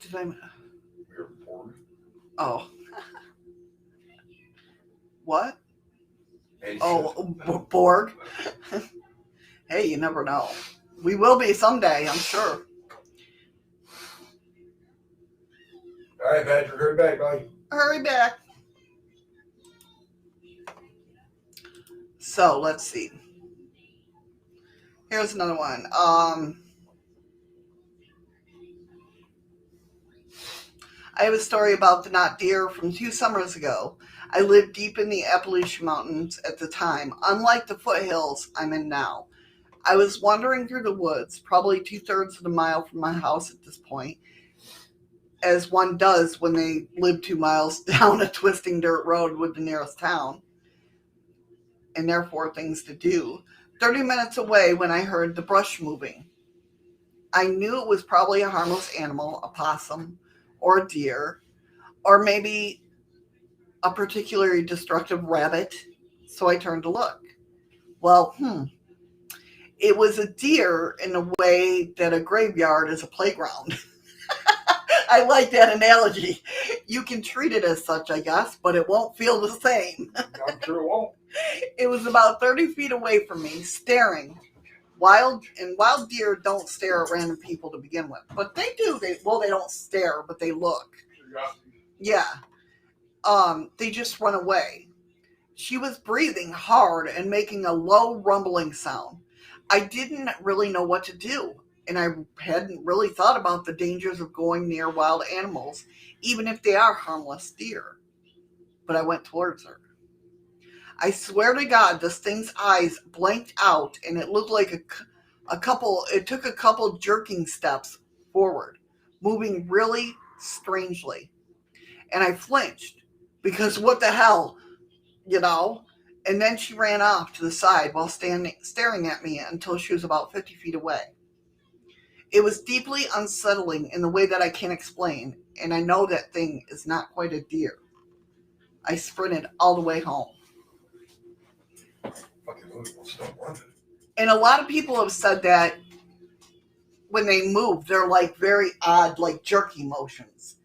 Did I... We're bored. Oh. What? And Oh, Borg. Hey, you never know. We will be someday, I'm sure. All right, Patrick, hurry back, buddy. Hurry back. So, let's see. Here's another one. I have a story about the not deer from 2 summers ago. I lived deep in the Appalachian Mountains at the time, unlike the foothills I'm in now. I was wandering through the woods, probably 2/3 of the mile from my house at this point, as one does when they live 2 miles down a twisting dirt road with the nearest town, and therefore things to do. 30 minutes away when I heard the brush moving. I knew it was probably a harmless animal, a possum, or a deer, or maybe a particularly destructive rabbit, so I turned to look. Well, it was a deer in a way that a graveyard is a playground. I like that analogy. You can treat it as such, I guess, but it won't feel the same. I'm sure it won't. It was about 30 feet away from me, staring. Wild deer don't stare at random people to begin with, but they do. They don't stare, but they look. Yeah. They just run away. She was breathing hard and making a low rumbling sound. I didn't really know what to do. and I hadn't really thought about the dangers of going near wild animals, even if they are harmless deer. But I went towards her. I swear to God, this thing's eyes blanked out, and it looked like it took a couple jerking steps forward, moving really strangely. And I flinched, because what the hell, you know? And then she ran off to the side while staring at me until she was about 50 feet away. It was deeply unsettling in the way that I can't explain, and I know that thing is not quite a deer. I sprinted all the way home. And a lot of people have said that when they move, they're like very odd, like jerky motions.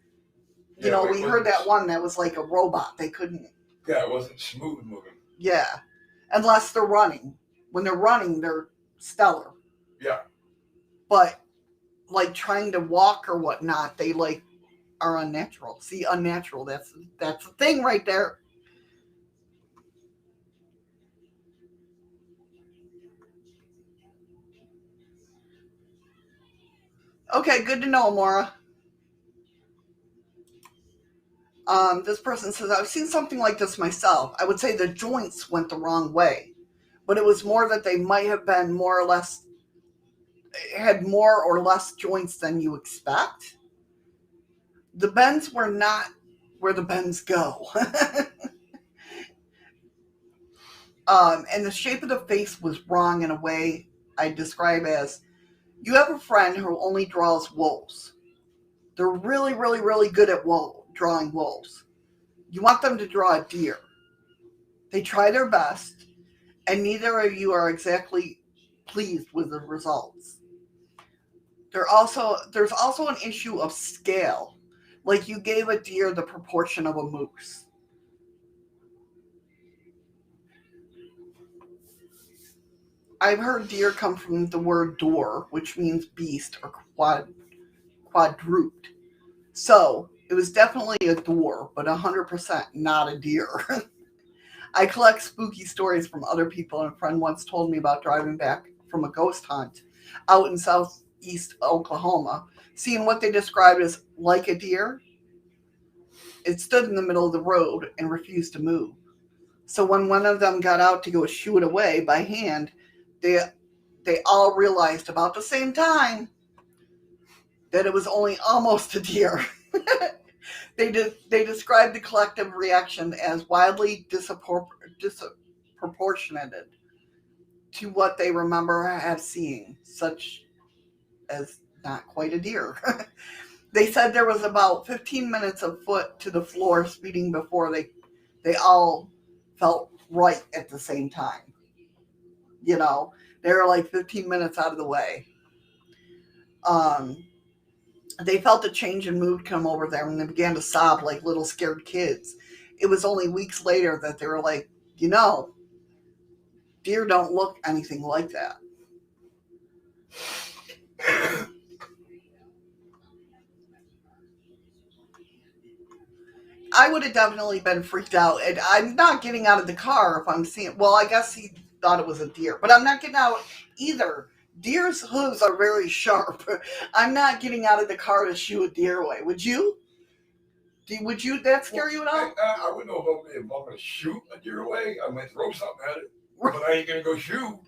You know, we heard that one that was like a robot. They couldn't. Yeah, it wasn't smooth moving. Yeah. Unless they're running. When they're running, they're stellar. Yeah. But like trying to walk or whatnot, they like are unnatural. See, unnatural. That's the thing right there. Okay, good to know, Maura. This person says, I've seen something like this myself. I would say the joints went the wrong way, but it was more that they might have been had more or less joints than you expect. The bends were not where the bends go. And the shape of the face was wrong in a way I describe as, you have a friend who only draws wolves. They're really, really, really good at drawing wolves. You want them to draw a deer. They try their best, and neither of you are exactly pleased with the results. There's also an issue of scale. Like you gave a deer the proportion of a moose. I've heard deer come from the word door, which means beast or quadruped. So it was definitely a door, but 100% not a deer. I collect spooky stories from other people, and a friend once told me about driving back from a ghost hunt out in southeast Oklahoma, seeing what they described as like a deer. It stood in the middle of the road and refused to move. So when one of them got out to go shoo it away by hand, they all realized about the same time that it was only almost a deer. They described the collective reaction as wildly disproportionate to what they remember have seen, such as not quite a deer. They said there was about 15 minutes of foot to the floor speeding before they all felt right at the same time. You know, they were like 15 minutes out of the way. They felt a change in mood come over them, and they began to sob like little scared kids. It was only weeks later that they were like, deer don't look anything like that. I would have definitely been freaked out, and I'm not getting out of the car if I'm seeing. Well, I guess he thought it was a deer, but I'm not getting out either. Deer's hooves are very sharp. I'm not getting out of the car to shoo a deer away. Would you? Would you? That scare you at all? I wouldn't know if I'm going to shoot a deer away. I might throw something at it, but I ain't going to go shoot.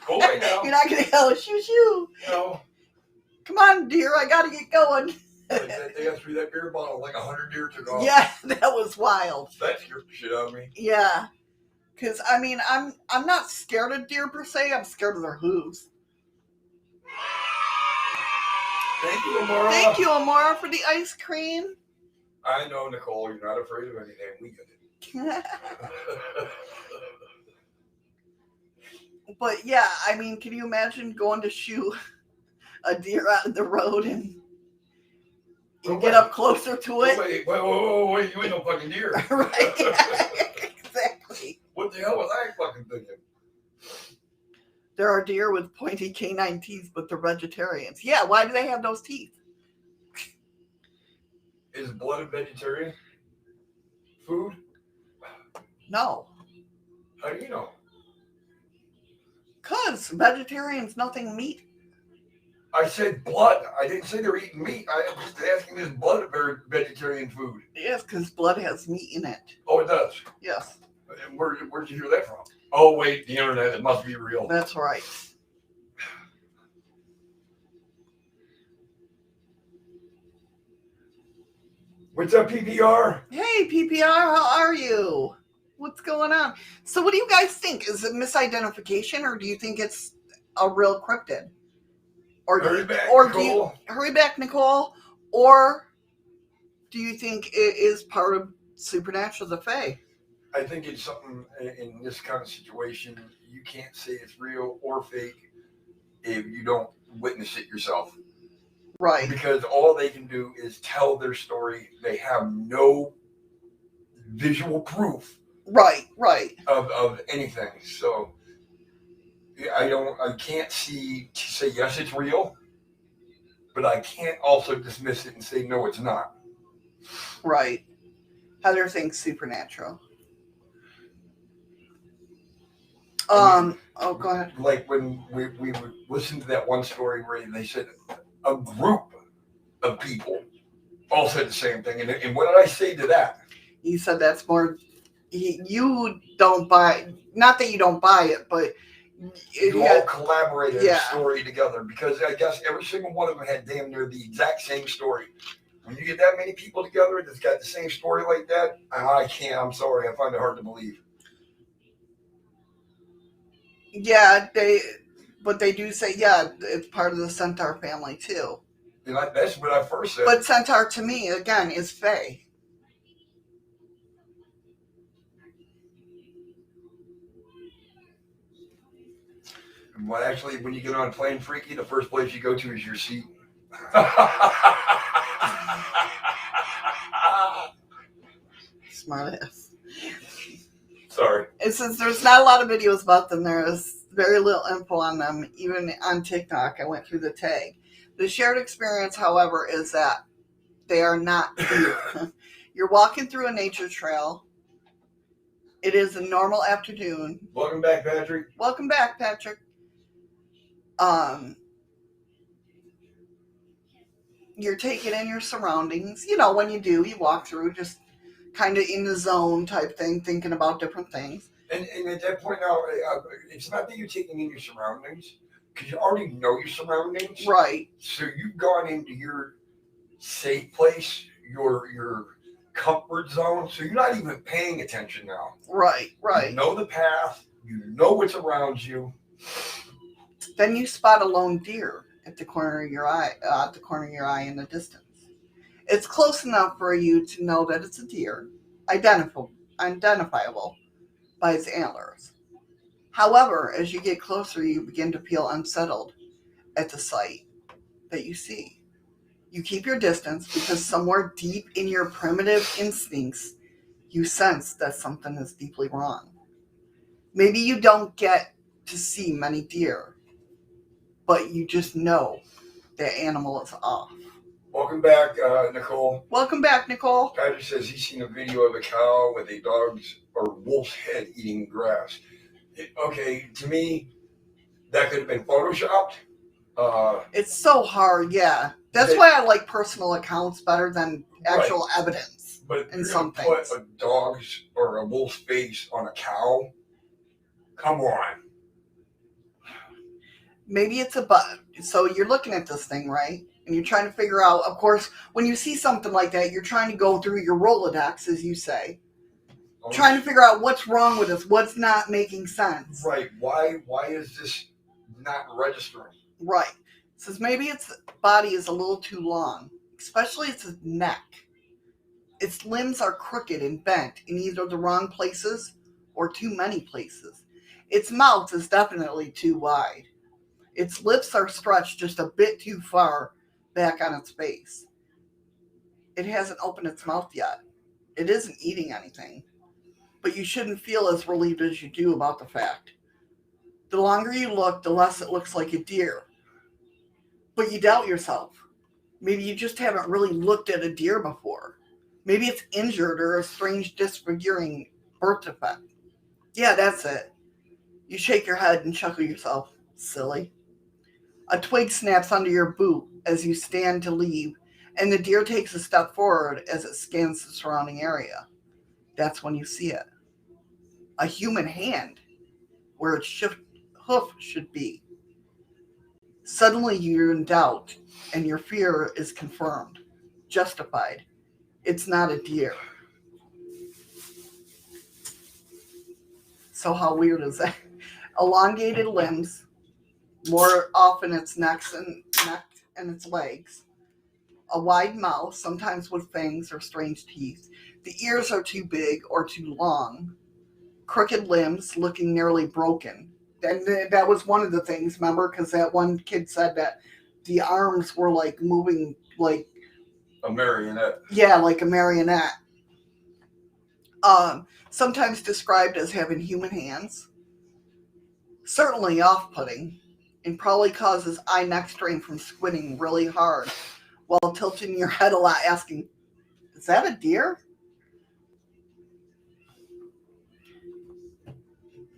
Go away now. You're not going to go shoo. No. Come on, deer. I got to get going. They asked me that beer bottle, like 100 deer took off. Yeah, that was wild. That scared the shit out of me. Yeah. Because, I mean, I'm not scared of deer per se. I'm scared of their hooves. Thank you, Amara. Thank you, Amara, for the ice cream. I know, Nicole, you're not afraid of anything. We get it. But, yeah, I mean, can you imagine going to shoo a deer out of the road and you get up closer to it? Wait, you ain't no fucking deer. Right, exactly. What the hell was I fucking thinking? There are deer with pointy canine teeth, but they're vegetarians. Yeah, why do they have those teeth? Is blood a vegetarian food? No. How do you know? Because vegetarians, nothing meat. I said blood. I didn't say they're eating meat. I was just asking, is blood a vegetarian food? Yes, because blood has meat in it. Oh, it does? Yes. And where'd you hear that from? Oh, wait, the internet. It must be real. That's right. What's up, PPR? Hey, PPR, how are you? What's going on? So what do you guys think? Is it misidentification, or do you think it's a real cryptid? Hurry back, Nicole? Or do you think it is part of Supernatural, the Fae? I think it's something in this kind of situation, you can't say it's real or fake if you don't witness it yourself. Right. Because all they can do is tell their story. They have no visual proof. Right. Of anything. So I can't say yes, it's real, but I can't also dismiss it and say no, it's not. Right. Heather thinks Supernatural. Go ahead. Like when we would listen to that one story where they said a group of people all said the same thing. And what did I say to that? You said that's more, you don't buy, not that you don't buy it, but you all collaborated a story together, because I guess every single one of them had damn near the exact same story. When you get that many people together that's got the same story like that, I can't. I'm sorry. I find it hard to believe. Yeah, they do say, it's part of the Centaur family too. And that's what I first said. But Centaur to me, again, is Fae. Well, actually, when you get on a plane, Freaky, the first place you go to is your seat. Smart ass. Sorry. And since there's not a lot of videos about them, there is very little info on them, even on TikTok. I went through the tag. The shared experience, however, is that they are not deer. You're walking through a nature trail. It is a normal afternoon. Welcome back, Patrick. Welcome back, Patrick. You're taking in your surroundings. You know, when you walk through just kind of in the zone type thing, thinking about different things. And at that point now, it's not that you're taking in your surroundings, because you already know your surroundings. Right. So you've gone into your safe place, your comfort zone. So you're not even paying attention now. Right. You know the path. You know what's around you. Then you spot a lone deer at the corner of your eye, in the distance. It's close enough for you to know that it's a deer, identifiable by its antlers. However, as you get closer, you begin to feel unsettled at the sight that you see. You keep your distance because somewhere deep in your primitive instincts, you sense that something is deeply wrong. Maybe you don't get to see many deer, but you just know that animal is off. Welcome back, Nicole. Welcome back, Nicole. Patrick says he's seen a video of a cow with a dog's or wolf's head eating grass. Okay, to me, that could have been photoshopped. It's so hard, yeah. That's why I like personal accounts better than actual evidence. But in some things, put a dog's or a wolf's face on a cow. Come on. Maybe it's a bug. So you're looking at this thing, right? And you're trying to figure out, of course, when you see something like that, you're trying to go through your Rolodex, as you say. Trying to figure out what's wrong with this, what's not making sense. Right. Why is this not registering? Right. It says maybe its body is a little too long, especially its neck. Its limbs are crooked and bent in either the wrong places or too many places. Its mouth is definitely too wide. Its lips are stretched just a bit too far back on its face. It hasn't opened its mouth yet. It isn't eating anything. But you shouldn't feel as relieved as you do about the fact. The longer you look, the less it looks like a deer. But you doubt yourself. Maybe you just haven't really looked at a deer before. Maybe it's injured or a strange disfiguring birth defect. Yeah, that's it. You shake your head and chuckle yourself. Silly. A twig snaps under your boot as you stand to leave, and the deer takes a step forward as it scans the surrounding area. That's when you see it. A human hand where its hoof should be. Suddenly you're in doubt, and your fear is confirmed, justified. It's not a deer. So how weird is that? Elongated limbs, more often its neck and its legs. A wide mouth, sometimes with fangs or strange teeth. The ears are too big or too long. Crooked limbs, looking nearly broken. And that was one of the things, remember? Because that one kid said that the arms were like moving like a marionette. Yeah, like a marionette. Sometimes described as having human hands. Certainly off-putting, and probably causes eye neck strain from squinting really hard while tilting your head a lot, asking, "Is that a deer?"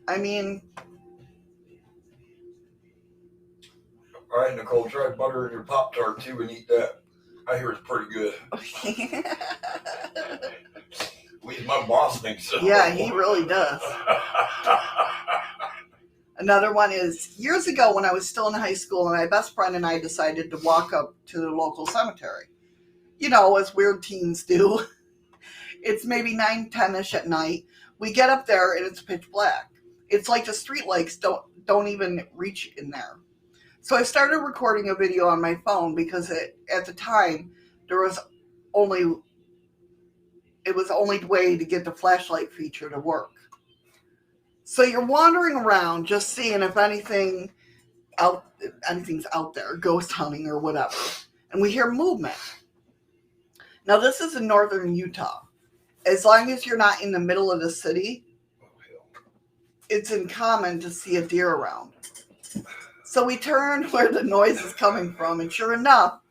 I mean, all right, Nicole, try butter in your Pop-Tart too and eat that. I hear it's pretty good. At least my boss thinks so. Yeah, he really does. Another one is, years ago when I was still in high school, my best friend and I decided to walk up to the local cemetery. You know, as weird teens do. It's maybe 9, 10-ish at night. We get up there and it's pitch black. It's like the street lights don't even reach in there. So I started recording a video on my phone because at the time it was only way to get the flashlight feature to work. So you're wandering around just seeing if anything's out there, ghost hunting or whatever. And we hear movement. Now this is in northern Utah. As long as you're not in the middle of the city, it's uncommon to see a deer around. So we turn where the noise is coming from, and sure enough,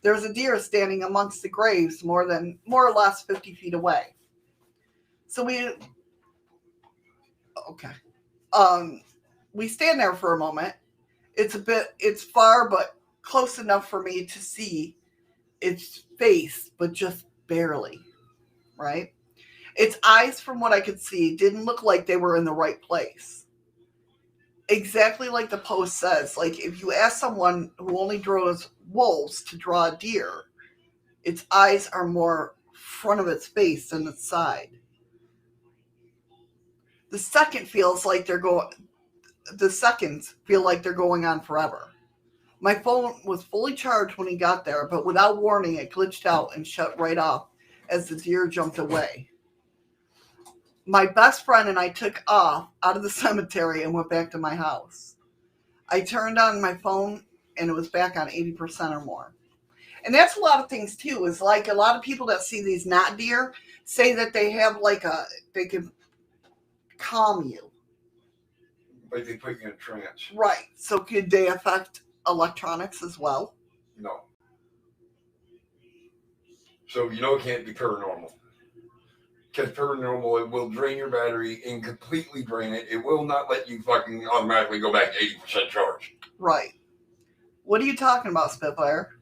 there's a deer standing amongst the graves more or less 50 feet away. So we stand there for a moment. It's far, but close enough for me to see its face, but just barely, right? Its eyes, from what I could see, didn't look like they were in the right place. Exactly like the post says, like if you ask someone who only draws wolves to draw a deer, its eyes are more front of its face than its side. The seconds feel like they're going on forever. My phone was fully charged when he got there, but without warning, it glitched out and shut right off as the deer jumped away. My best friend and I took off out of the cemetery and went back to my house. I turned on my phone and it was back on 80% or more. And that's a lot of things too, is like a lot of people that see these not deer say that they have they can calm you. Like they put you in a trance. Right. So could they affect electronics as well? No. So it can't be paranormal. Because paranormal, it will drain your battery and completely drain it. It will not let you fucking automatically go back to 80% charge. Right. What are you talking about, Spitfire?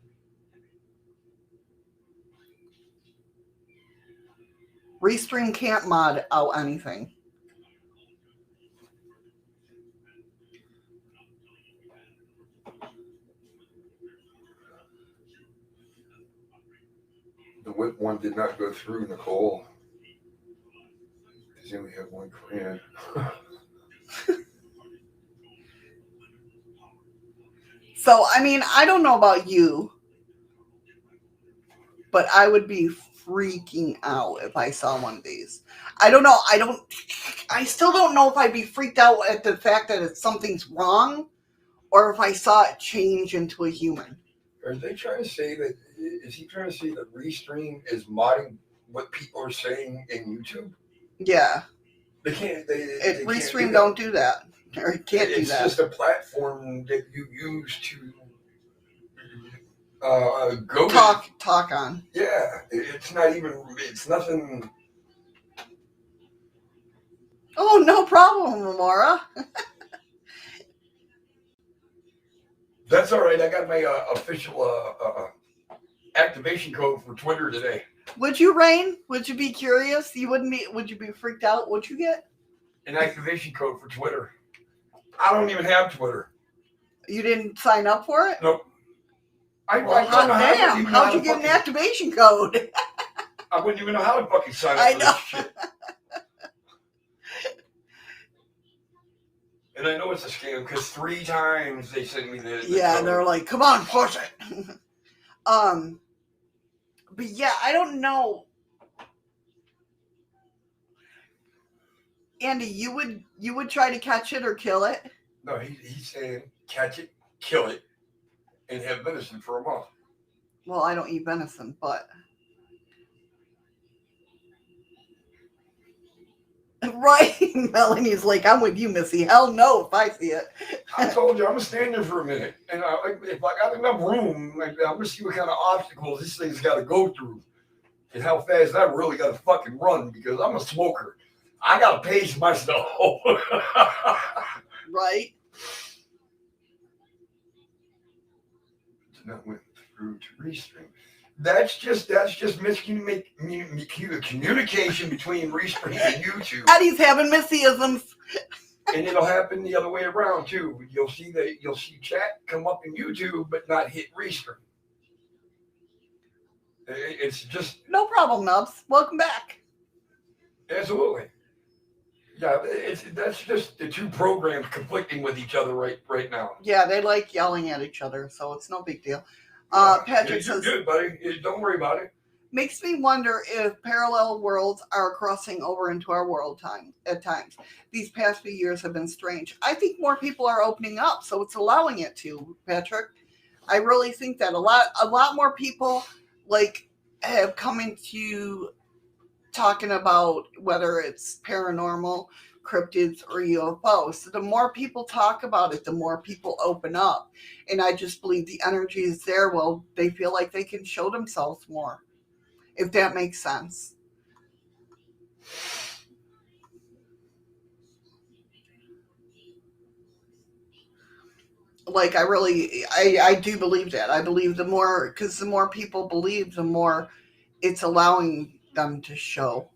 Restream can't mod out anything. The whip one did not go through, Nicole. Because you only have one clan. So, I mean, I don't know about you, but I would be freaking out if I saw one of these. I don't know. I still don't know if I'd be freaked out at the fact that something's wrong or if I saw it change into a human. Are they trying to say that, is he trying to say that Restream is modding what people are saying in YouTube? Yeah. They can't. Restream don't do that. Or it can't do that. It's just a platform that you use to go talk on. Yeah, it's nothing. Oh, no problem, Ramora. That's all right. I got my official activation code for Twitter today. Would you, Rain? Would you be curious? You wouldn't be. Would you be freaked out? What'd you get? An activation code for Twitter. I don't even have Twitter. You didn't sign up for it? Nope. Damn! How'd you get an activation code? I wouldn't even know how to fucking sign up I for know. this shit. And I know it's a scam because 3 times they sent me the Yeah, code. they're like, "Come on, push it." But yeah, I don't know. Andy, you would try to catch it or kill it? No, he's saying catch it, kill it, and have venison for a month. Well, I don't eat venison, but right. Melanie's like, I'm with you, Missy. Hell no, if I see it. I told you I'm gonna stand there for a minute, and if I got enough room, I'm gonna see what kind of obstacles this thing's got to go through, and how fast I really got to fucking run because I'm a smoker. I gotta pace myself. Right. That went through to Restream. That's just communication between Restream and YouTube. Eddie's having Missyisms. And it'll happen the other way around too. You'll see chat come up in YouTube but not hit Restream. It's just No problem, Nubs. Welcome back. absolutely. Yeah, that's just the 2 programs conflicting with each other right now. Yeah, they like yelling at each other, so it's no big deal. Patrick You're says, good, buddy. Don't worry about it. makes me wonder if parallel worlds are crossing over into our world at times. These past few years have been strange. I think more people are opening up, so it's allowing it to, Patrick. I really think that a lot more people like have come into talking about whether it's paranormal, cryptids, or UFOs. So the more people talk about it, the more people open up. And I just believe the energy is there. Well, they feel like they can show themselves more, if that makes sense. Like, I do believe that. I believe the more people believe, the more it's allowing them to show.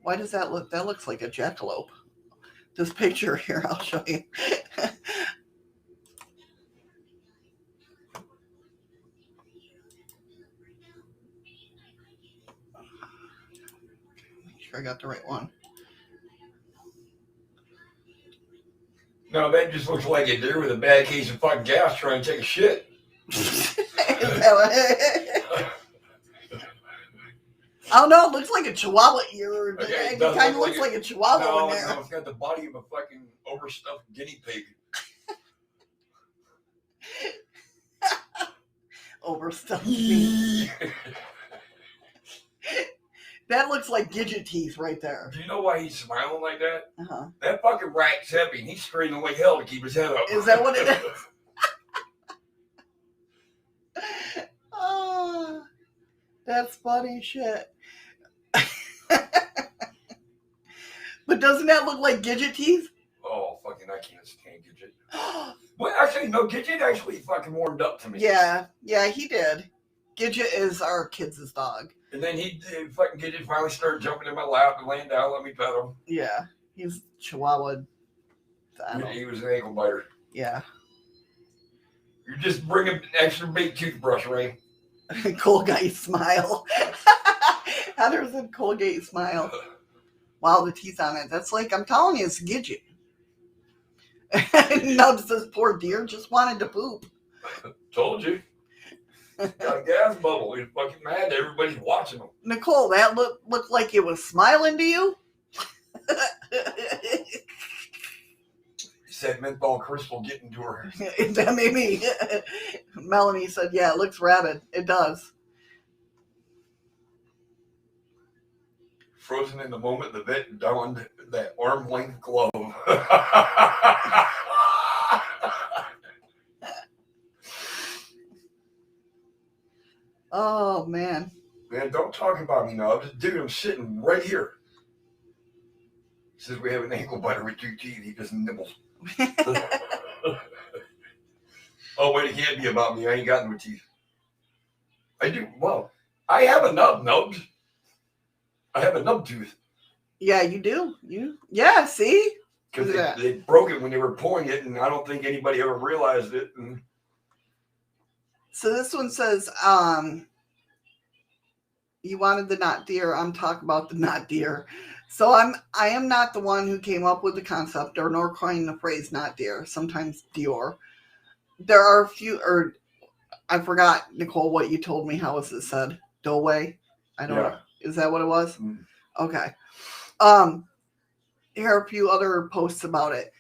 Why does that look? That looks like a jackalope. This picture here, I'll show you. Make sure I got the right one. No, that just looks like a deer with a bad case of fucking gas trying to take a shit. Oh no, it looks like a chihuahua ear. Okay, It kind of looks like a chihuahua in there. No, it's got the body of a fucking overstuffed guinea pig. Overstuffed. That looks like Gidget teeth right there. Do you know why he's smiling like that? Uh-huh. That fucking rat's heavy and he's straightening like hell to keep his head up. Is that what it is? Oh, that's funny shit. But doesn't that look like Gidget teeth? Oh, fucking, I can't stand Gidget. Well, actually, no, Gidget actually fucking warmed up to me. Yeah, he did. Gidget is our kids' dog. And then fucking Gidget finally started jumping in my lap and laying down, let me pet him. Yeah, he's Chihuahua. He was an ankle biter. Yeah. You're just bringing an extra big toothbrush, Ray. Colgate smile. Heather said Colgate smile. Wow, the teeth on it. That's like, I'm telling you, it's Gidget. Nubs says, poor deer just wanted to poop. Told you. Got a gas bubble. He's fucking mad. Everybody's watching him. Nicole, that looked like it was smiling to you? He said menthol crystal getting to her. That made me. Melanie said, yeah, it looks rabid. It does. Frozen in the moment, the vet donned that arm length glove. Oh, man. Man, don't talk about me now. Dude, I'm sitting right here. He says we have an ankle biter with 2 teeth. He just nibbles. Oh, wait, it can't be about me. I ain't got no teeth. I do. Well, I have a nubs. I have a nub tooth. Yeah, you do. Yeah, see? Because Look at that. they broke it when they were pulling it, and I don't think anybody ever realized it. And So this one says, you wanted the not deer. I'm talking about the not deer. So I am not the one who came up with the concept or nor coined the phrase not deer, sometimes Dior. There are a few, or I forgot, Nicole, what you told me. How was it said? Doway? I don't know. Is that what it was? Mm. Okay. Here are a few other posts about it.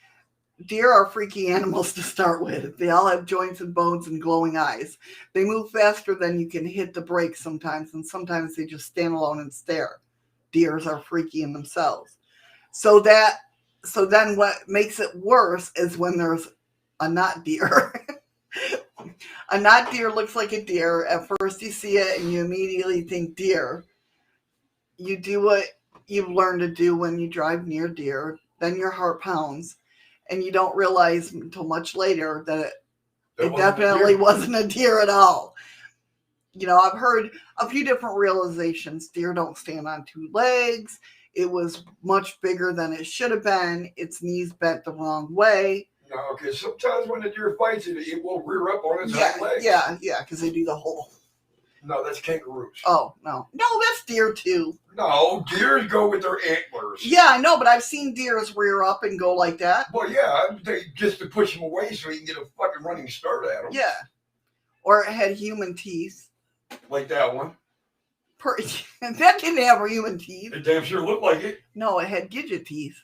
Deer are freaky animals to start with. They all have joints and bones and glowing eyes. They move faster than you can hit the brakes sometimes, and sometimes they just stand alone and stare. Deers are freaky in themselves. So then what makes it worse is when there's a not deer. A not deer looks like a deer. At first you see it and you immediately think deer. You do what you've learned to do when you drive near deer. Then your heart pounds. And you don't realize until much later that it definitely wasn't a deer at all. You know, I've heard a few different realizations. Deer don't stand on two legs. It was much bigger than it should have been. Its knees bent the wrong way. No, because sometimes when the deer fights it will rear up on its hind legs. Yeah, because they do the whole. No, that's kangaroos. Oh, no, that's deer too. No, deers go with their antlers. Yeah, I know, but I've seen deers rear up and go like that. Well, yeah, just to push them away so you can get a fucking running start at them. Yeah. Or it had human teeth. Like that one. That didn't have human teeth. It damn sure looked like it. No, it had Gidget teeth.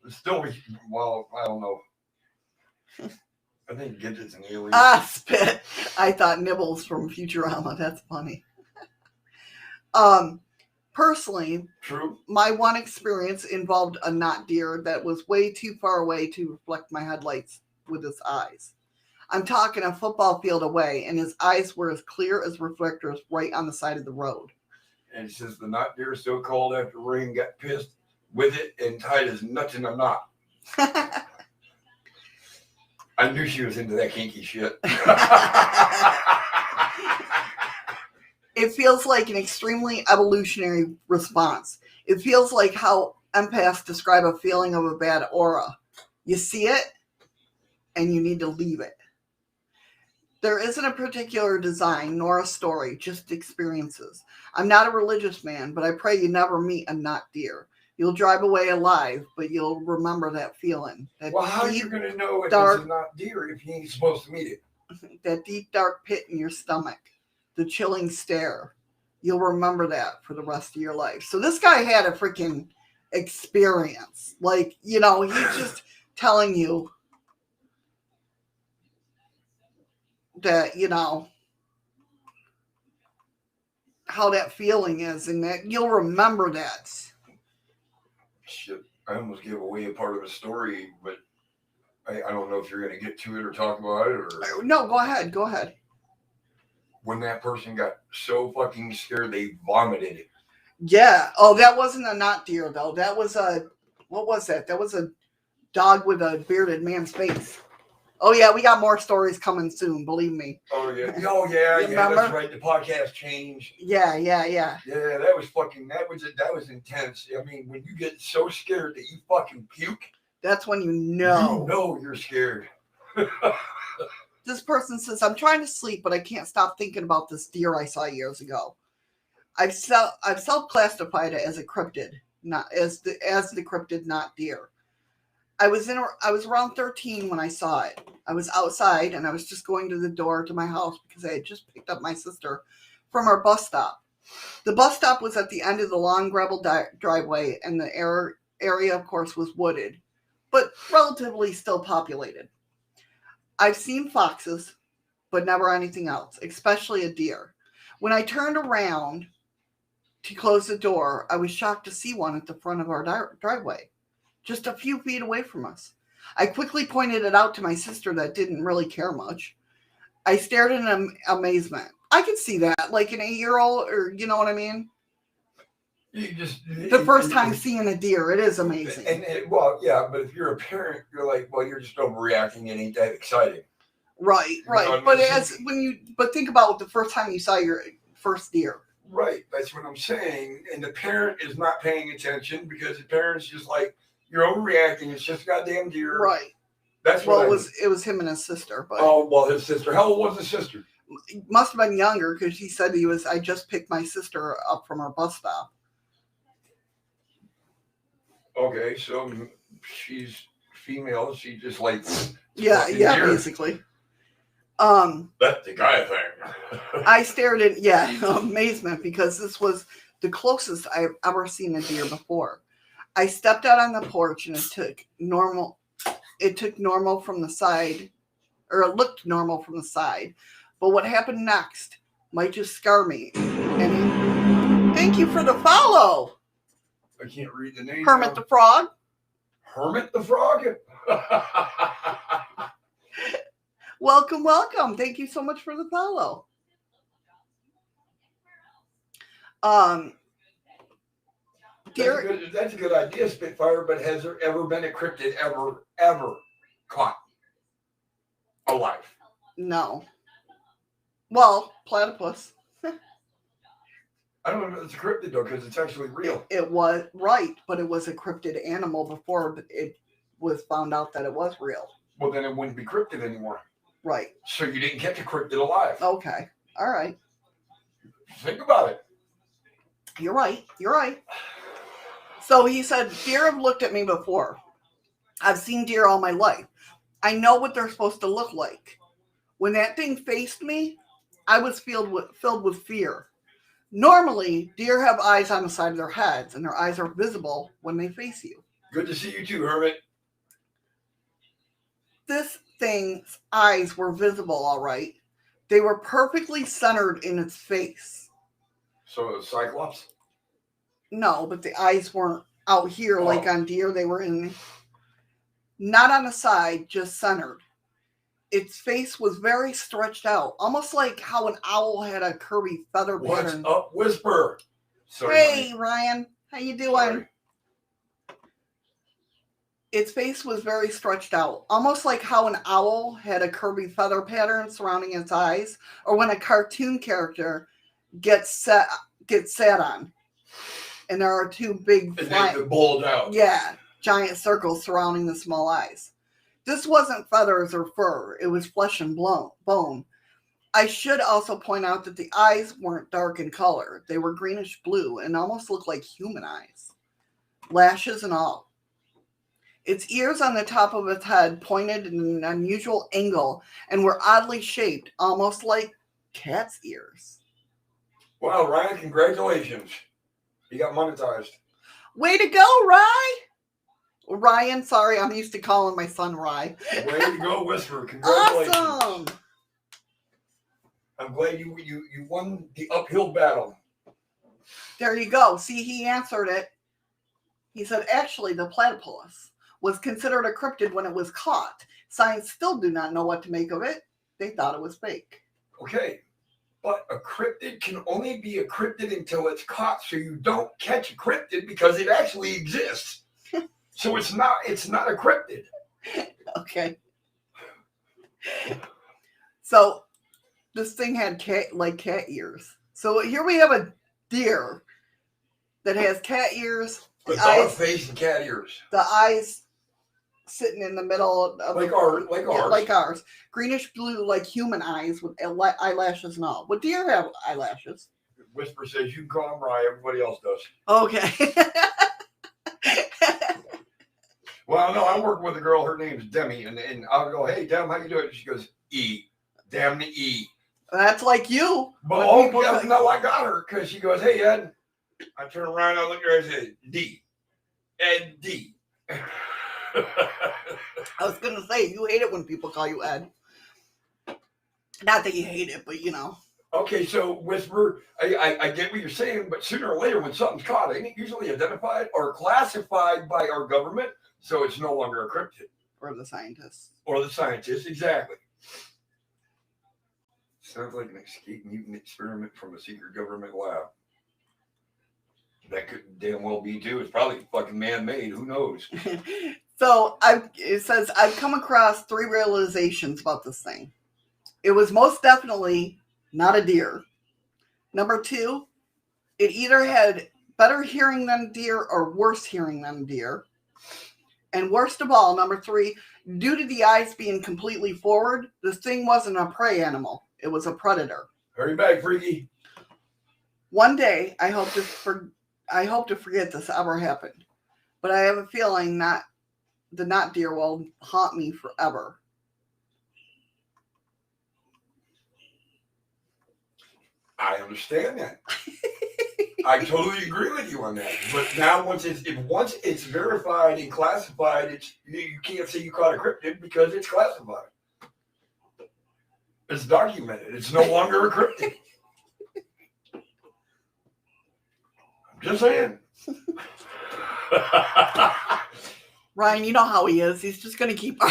Still, well, I don't know. I think Gidget's an alien. Spit. I thought Nibbles from Futurama. That's funny. Personally, true. My one experience involved a not deer that was way too far away to reflect my headlights with his eyes. I'm talking a football field away, and his eyes were as clear as reflectors right on the side of the road. And since the not deer so called after Rain got pissed with it and tied his nuts in a knot. I knew she was into that kinky shit. It feels like an extremely evolutionary response. It feels like how empaths describe a feeling of a bad aura. You see it, and you need to leave it. There isn't a particular design nor a story, just experiences. I'm not a religious man, but I pray you never meet a not deer. You'll drive away alive, but you'll remember that feeling. Well, how are you going to know if it's a not deer if you ain't supposed to meet it? That deep, dark pit in your stomach. The chilling stare. You'll remember that for the rest of your life. So this guy had a freaking experience. Like, you know, he's just telling you that, you know, how that feeling is and that you'll remember that. Shit, I almost gave away a part of the story, but I don't know if you're going to get to it or talk about it or... No, go ahead. When that person got so fucking scared, they vomited it. Yeah. Oh, that wasn't a not deer, though. That was what was that? That was a dog with a bearded man's face. Oh, yeah, we got more stories coming soon, believe me. Oh, yeah. That's right. The podcast changed. Yeah. Yeah, that was intense. I mean, when you get so scared that you fucking puke. That's when you know. You know you're scared. This person says, I'm trying to sleep, but I can't stop thinking about this deer I saw years ago. I've self-classified it as a cryptid, not as the cryptid, not deer. I was around 13 when I saw it. I was outside and I was just going to the door to my house because I had just picked up my sister from our bus stop. The bus stop was at the end of the long gravel driveway, and the area, of course, was wooded, but relatively still populated. I've seen foxes, but never anything else, especially a deer. When I turned around to close the door, I was shocked to see one at the front of our driveway, just a few feet away from us. I quickly pointed it out to my sister that didn't really care much. I stared in amazement. I could see that, like an 8-year-old, or you know what I mean? The first time seeing a deer, it is amazing. Well, yeah, but if you're a parent, you're like, well, you're just overreacting and ain't that exciting. Right. know, But think about the first time you saw your first deer. Right, that's what I'm saying. And the parent is not paying attention because the parent's just like, you're overreacting. It's just a goddamn deer. Right. That's what it was him and his sister. But oh, well, his sister. How old was his sister? He must have been younger because he said I just picked my sister up from our bus stop. Okay, so she's female. She just like yeah, deer. Basically. That's the guy thing. I stared in amazement because this was the closest I've ever seen a deer before. I stepped out on the porch and it took normal from the side, or it looked normal from the side. But what happened next might just scar me. And thank you for the follow. I can't read the name. Hermit the Frog. Hermit the Frog? Welcome, welcome. Thank you so much for the follow. That's a good idea, Spitfire, but has there ever been a cryptid ever caught alive? No. Well, platypus. I don't know if it's a cryptid, though, because it's actually real. It was, right, but it was a cryptid animal before it was found out that it was real. Well, then it wouldn't be cryptid anymore. Right. So you didn't catch a cryptid alive. Okay. All right. Think about it. You're right. So he said, deer have looked at me before. I've seen deer all my life. I know what they're supposed to look like. When that thing faced me, I was filled with fear. Normally, deer have eyes on the side of their heads, and their eyes are visible when they face you. Good to see you too, Hermit. This thing's eyes were visible, all right. They were perfectly centered in its face. So it was Cyclops? No, but the eyes weren't out here like on deer. They were not on the side, just centered. Its face was very stretched out, almost like how an owl had a curvy feather pattern. What's up, Whisper? Sorry, hey, honey. Ryan. How you doing? Sorry. Its face was very stretched out, almost like how an owl had a curvy feather pattern surrounding its eyes, or when a cartoon character gets sat on, and there are two big they bulge out. Yeah, giant circles surrounding the small eyes. This wasn't feathers or fur; it was flesh and bone. I should also point out that the eyes weren't dark in color; they were greenish blue and almost looked like human eyes, lashes and all. Its ears on the top of its head pointed in an unusual angle and were oddly shaped, almost like cat's ears. Wow, Ryan, congratulations. You got monetized. Way to go, Rye! Ryan, sorry, I'm used to calling my son Rye. Way to go, Whisper. Congratulations. Awesome! I'm glad you won the uphill battle. There you go. See, he answered it. He said, actually, the platypus was considered a cryptid when it was caught. Science still do not know what to make of it. They thought it was fake. Okay, but a cryptid can only be a cryptid until it's caught, so you don't catch a cryptid because it actually exists. So it's not a cryptid. Okay. So this thing had cat ears. So here we have a deer that has cat ears. The dog face and cat ears. The eyes sitting in the middle of like ours. Like ours. Greenish blue, like human eyes with eyelashes and all. Would deer have eyelashes? Whisper says you can call them Rye. Everybody else does. Okay. Well, no, I'm working with a girl. Her name's Demi, and I'll go, hey, Dem, how you doing? She goes, E. Damn the E. That's like you. But no, I got her because she goes, hey, Ed. I turn around, I look at her, I say, D. Ed D. I was going to say, you hate it when people call you Ed. Not that you hate it, but you know. Okay, so Whisper, I get what you're saying, but sooner or later when something's caught, ain't it usually identified or classified by our government, so it's no longer a cryptid. Or the scientists. Or the scientists, exactly. Sounds like an escape mutant experiment from a secret government lab. That could damn well be too. It's probably fucking man-made. Who knows? So it says, I've come across 3 realizations about this thing. It was most definitely not a deer. Number 2, it either had better hearing than deer or worse hearing than deer. And worst of all, number 3, due to the eyes being completely forward, this thing wasn't a prey animal. It was a predator. Hurry back, Freaky. One day, I hope to forget this ever happened. But I have a feeling the not deer will haunt me forever. I understand that. I totally agree with you on that. But now once it's verified and classified, you can't say you caught a cryptid because it's classified. It's documented. It's no longer a cryptid. I'm just saying. Ryan, you know how he is. He's just going to keep...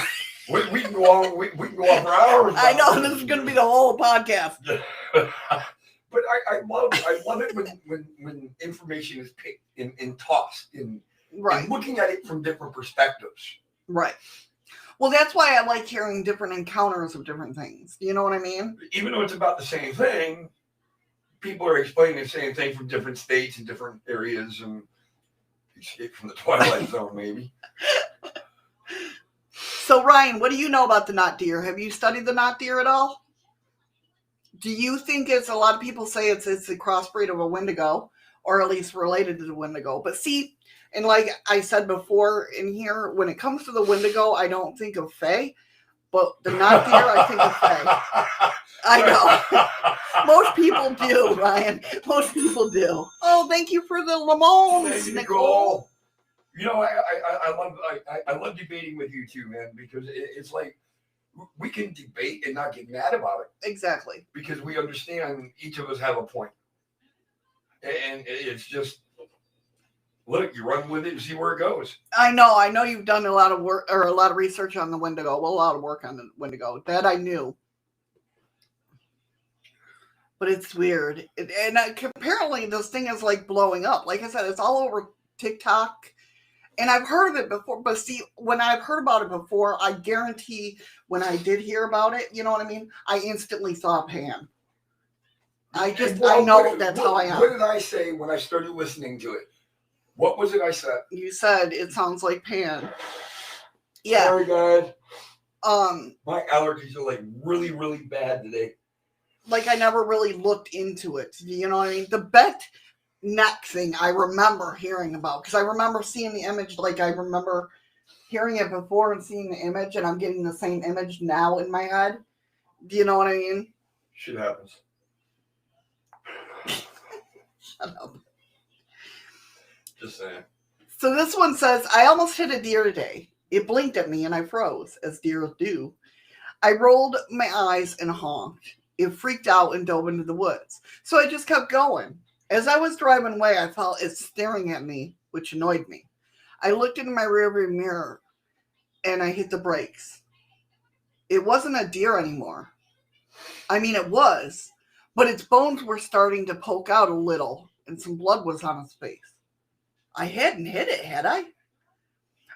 we can go on. We can go on for hours. I know this is going to be the whole podcast. But I love it when information is picked and tossed and looking at it from different perspectives. Right. Well, that's why I like hearing different encounters of different things. Do you know what I mean? Even though it's about the same thing, people are explaining the same thing from different states and different areas and escape from the Twilight Zone, maybe. So, Ryan, what do you know about the not deer? Have you studied the not deer at all? Do you think a lot of people say it's a crossbreed of a Wendigo, or at least related to the Wendigo? But see, and like I said before in here, when it comes to the Wendigo, I don't think of Fae, but the not deer, I think of Fae. I know. Most people do, Ryan. Most people do. Oh, thank you for the lemons, Thank you, Nicole. You know, I love debating with you too, man, because it's like we can debate and not get mad about it. Exactly. Because we understand each of us have a point. And it's just, look, you run with it and see where it goes. I know you've done a lot of work or a lot of research on the Wendigo. Well, a lot of work on the Wendigo. That I knew. But it's weird. And apparently this thing is like blowing up. Like I said, it's all over TikTok. And I've heard of it before, but see, when I've heard about it before, I guarantee when I did hear about it, you know what I mean? I instantly saw Pan. I know that's how I am. What did I say when I started listening to it? What was it I said? You said it sounds like Pan. Yeah. Sorry, guys. My allergies are like really, really bad today. Like I never really looked into it. You know what I mean? The bet neck thing I remember hearing about because I remember seeing the image. Like I remember hearing it before and seeing the image, and I'm getting the same image now in my head. Do you know what I mean? Shit happens. Shut up. Just saying. So this one says, I almost hit a deer today. It blinked at me and I froze, as deer do. I rolled my eyes and honked. It freaked out and dove into the woods. So I just kept going. As I was driving away, I felt it staring at me, which annoyed me. I looked into my rearview mirror and I hit the brakes. It wasn't a deer anymore. I mean, it was, but its bones were starting to poke out a little and some blood was on its face. I hadn't hit it, had I?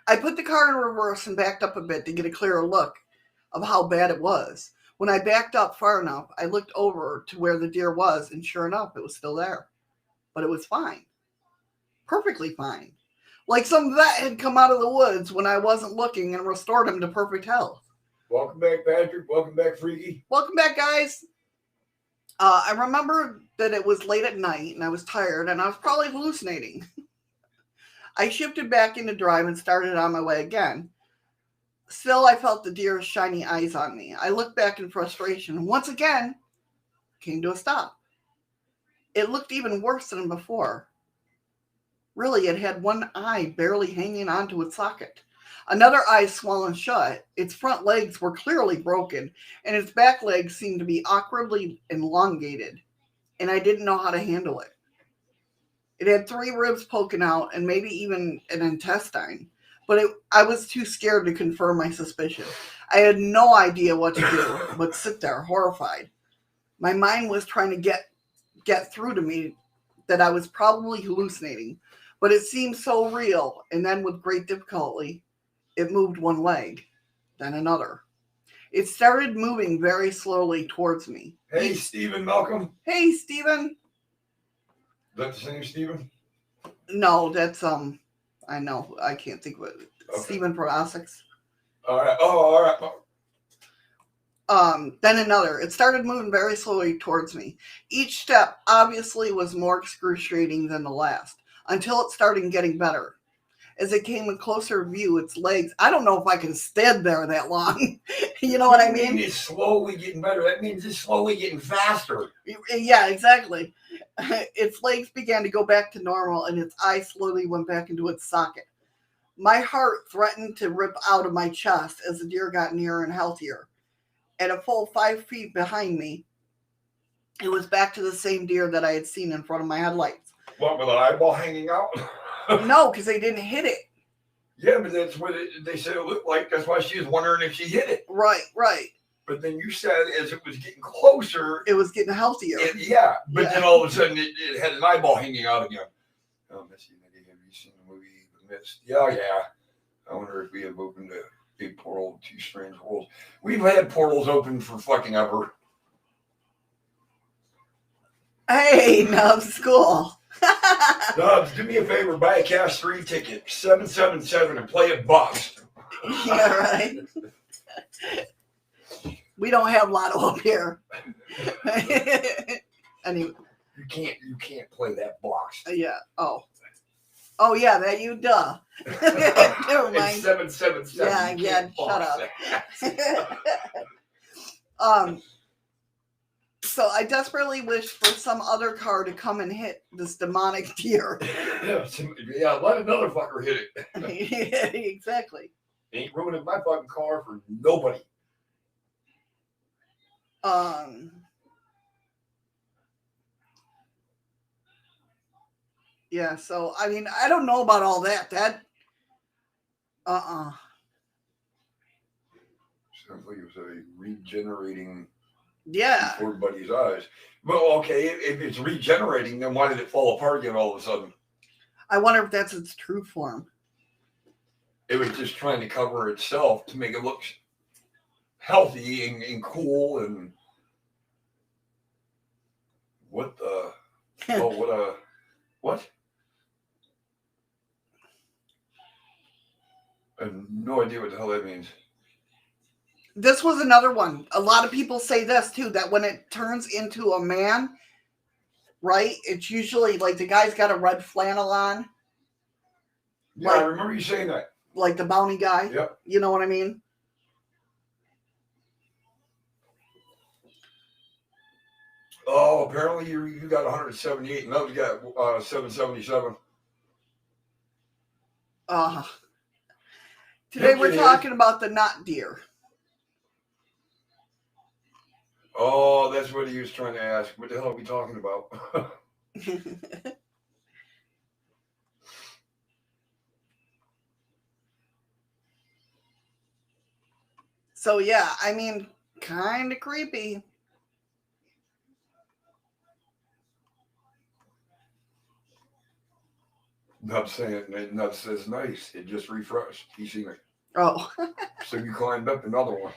I put the car in reverse and backed up a bit to get a clearer look of how bad it was. When I backed up far enough, I looked over to where the deer was, and sure enough, it was still there. But it was fine. Perfectly fine. Like some vet had come out of the woods when I wasn't looking and restored him to perfect health. Welcome back, Patrick. Welcome back, Freaky. Welcome back, guys. I remember that it was late at night, and I was tired, and I was probably hallucinating. I shifted back into drive and started on my way again. Still, I felt the deer's shiny eyes on me. I looked back in frustration and once again came to a stop. It looked even worse than before. Really, it had one eye barely hanging onto its socket. Another eye swollen shut. Its front legs were clearly broken, and its back legs seemed to be awkwardly elongated, and I didn't know how to handle it. It had 3 ribs poking out and maybe even an intestine, but I was too scared to confirm my suspicion. I had no idea what to do, but sit there horrified. My mind was trying to get through to me that I was probably hallucinating, but it seemed so real, and then with great difficulty, it moved one leg, then another. It started moving very slowly towards me. Hey, Stephen Malcolm. Hey, Stephen. Is that the same Stephen? No, that's I know. I can't think of it. Okay. Stephen Proasics. All right. Oh, all right. Then another. It started moving very slowly towards me. Each step obviously was more excruciating than the last, until it started getting better. As it came in closer view, its legs, I don't know if I can stand there that long. You know what I mean? It's slowly getting better. That means it's slowly getting faster. Yeah, exactly. Its legs began to go back to normal, and its eye slowly went back into its socket. My heart threatened to rip out of my chest as the deer got nearer and healthier. At a full 5 feet behind me, it was back to the same deer that I had seen in front of my headlights. What, with an eyeball hanging out? No, because they didn't hit it. Yeah, but that's what they said it looked like. That's why she was wondering if she hit it. Right. But then you said as it was getting closer, It was getting healthier. But then all of a sudden it had an eyeball hanging out again. Oh, Missy, have you seen the movie The Mist? Yeah. I wonder if we have opened a big portal to strange worlds. We've had portals open for fucking ever. Hey, Nubs, school. Nubs, do me a favor, buy a Cash 3 ticket, 777, and play it bust. Yeah, right. We don't have Lotto up here. Anyway. You can't play that box. Yeah. Oh yeah, that you duh. Never mind. It's 777. Yeah, shut up. So I desperately wish for some other car to come and hit this demonic deer. Yeah, let another fucker hit it. Yeah, exactly. Ain't ruining my fucking car for nobody. Yeah, so I mean, I don't know about all that. Sounds like it was a regenerating. Yeah. Before everybody's eyes. Well, okay, if it's regenerating, then why did it fall apart again all of a sudden? I wonder if that's its true form. It was just trying to cover itself to make it look healthy and cool and what? I have no idea what the hell that means. This was another one. A lot of people say this too, that when it turns into a man, right? It's usually like the guy's got a red flannel on. Yeah, I remember you saying that. Like the bounty guy. Yep. You know what I mean? Oh, apparently you got 178 and those got 777. Today we're talking about the knot deer. Oh, that's what he was trying to ask. What the hell are we talking about? So yeah, I mean, kind of creepy. Nub says nice. It just refreshed. You see me. Oh. So you climbed up another one.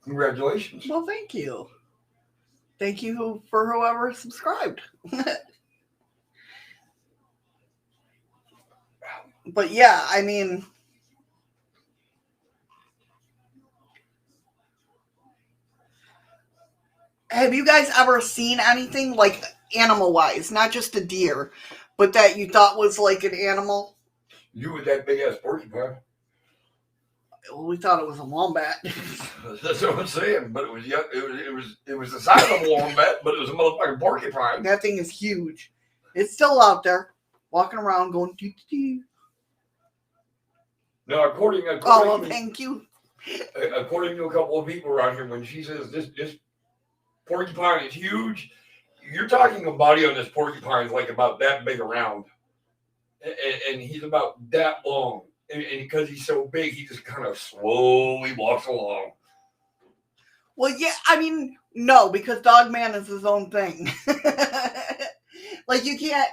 Congratulations. Well, thank you. Thank you for whoever subscribed. But yeah, I mean, have you guys ever seen anything like animal-wise, not just a deer, but that you thought was like an animal? You with that big ass porcupine. Well, we thought it was a wombat. That's what I'm saying. But it was the size of a wombat, but it was a motherfucking porcupine. That thing is huge. It's still out there, walking around, going doo doo doo. Now, according thank you. According to a couple of people around here, when she says this porcupine is huge, you're talking a body on this porcupine is like about that big around, and he's about that long. And because he's so big, he just kind of slowly walks along. Well, yeah, I mean, no, because Dogman is his own thing. Like, you can't.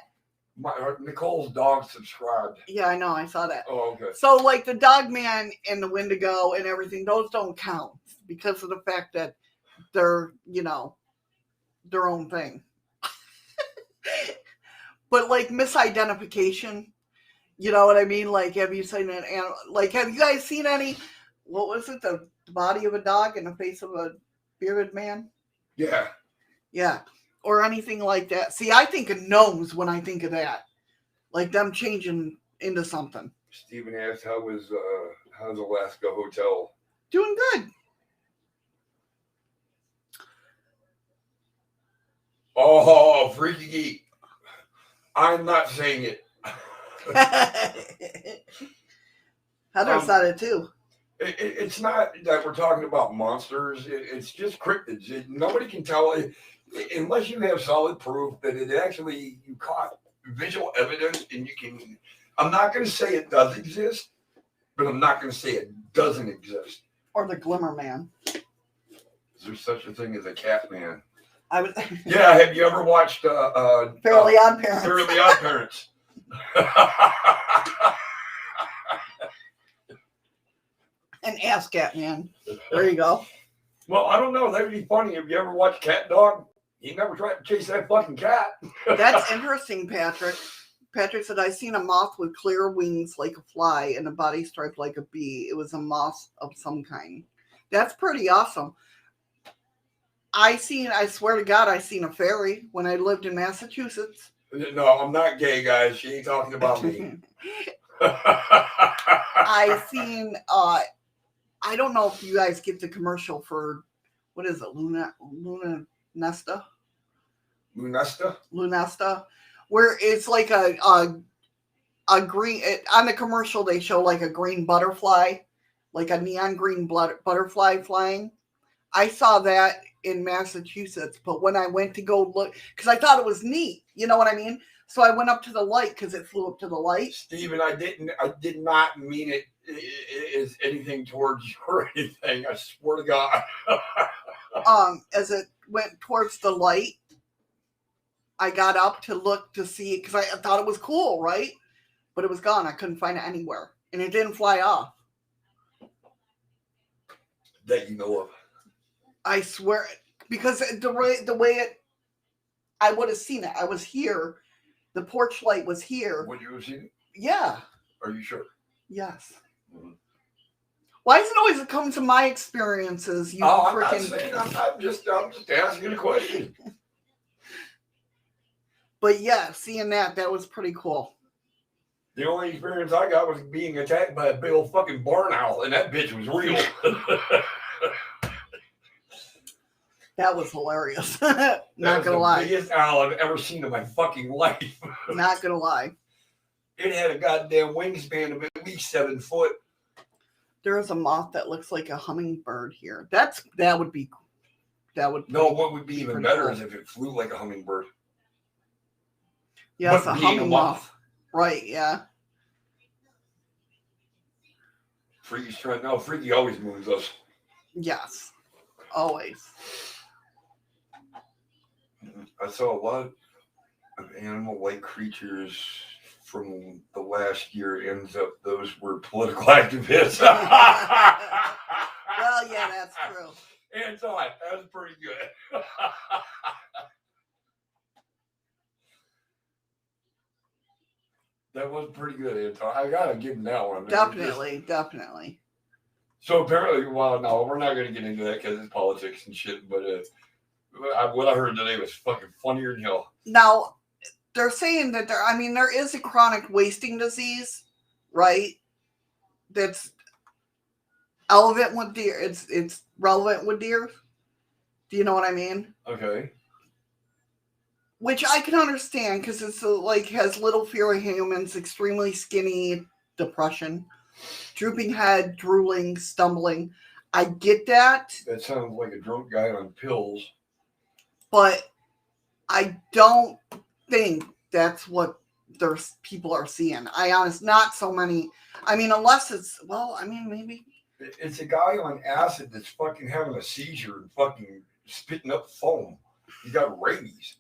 Nicole's dog subscribed. Yeah, I know. I saw that. Oh, okay. So, like the Dog Man and the Wendigo and everything, those don't count because of the fact that they're, their own thing. But like misidentification, you know what I mean? Like, have you seen an animal? Like, have you guys seen any? What was it? The body of a dog and the face of a bearded man? Yeah. Yeah. Or anything like that. See, I think of gnomes when I think of that. Like them changing into something. Stephen asked, how's Alaska Hotel? Doing good. Oh, freaky geek. I'm not saying it. Heather said it too. It's not that we're talking about monsters. It's just cryptids. Nobody can tell unless you have solid proof that it actually, you caught visual evidence and you can. I'm not going to say it does exist, but I'm not going to say it doesn't exist. Or the Glimmer Man. Is there such a thing as a cat man? I was. Yeah, have you ever watched Fairly Odd Parents? Fairly Odd Parents. An ass cat man. There you go. Well, I don't know. That would be funny. Have you ever watched Cat Dog? He never tried to chase that fucking cat. That's interesting, Patrick. Patrick said, I seen a moth with clear wings like a fly and a body striped like a bee. It was a moth of some kind. That's pretty awesome. I swear to God, I seen a fairy when I lived in Massachusetts. No, I'm not gay, guys. She ain't talking about me. I seen, I don't know if you guys get the commercial for, what is it, Lunesta? Lunesta, where it's like a green, on the commercial they show like a green butterfly, like a neon green butterfly flying. I saw that in Massachusetts, but when I went to go look, because I thought it was neat, you know what I mean? So I went up to the light because it flew up to the light. Steven, I did not mean it is anything towards you or anything. I swear to God. As it went towards the light, I got up to look to see it because I thought it was cool, right? But it was gone. I couldn't find it anywhere, and it didn't fly off. That you know of. I swear, because the way it, I would have seen it. I was here. The porch light was here. Would you have seen it? Yeah. Are you sure? Yes. Mm-hmm. Why does it always come to my experiences? You freaking. I'm just asking a question. But yeah, seeing that was pretty cool. The only experience I got was being attacked by a big old fucking barn owl, and that bitch was real. That was hilarious. Not gonna lie. The biggest owl I've ever seen in my fucking life. Not gonna lie. It had a goddamn wingspan of at least 7 foot. There is a moth that looks like a hummingbird here. That would be. No, what would be even better is if it flew like a hummingbird. Yes, a humming moth. Right, yeah. Freaky's trying. No, Freaky always moves us. Yes, always. I saw a lot of animal-like creatures from the last year. Ends up those were political activists. Well, yeah, that's true. And so that was pretty good. That was pretty good, Anton. I gotta give him that one. Definitely. So apparently, well, no, we're not gonna get into that because it's politics and shit. But what I heard today was fucking funnier than hell. Now, they're saying that there is a chronic wasting disease, right? That's relevant with deer. It's relevant with deer. Do you know what I mean? Okay. Which I can understand because it's has little fear of humans, extremely skinny, depression, drooping head, drooling, stumbling. I get that. That sounds like a drunk guy on pills. But I don't think that's what people are seeing. Not so many. I mean, unless it's, maybe. It's a guy on acid that's fucking having a seizure and fucking spitting up foam. He got rabies.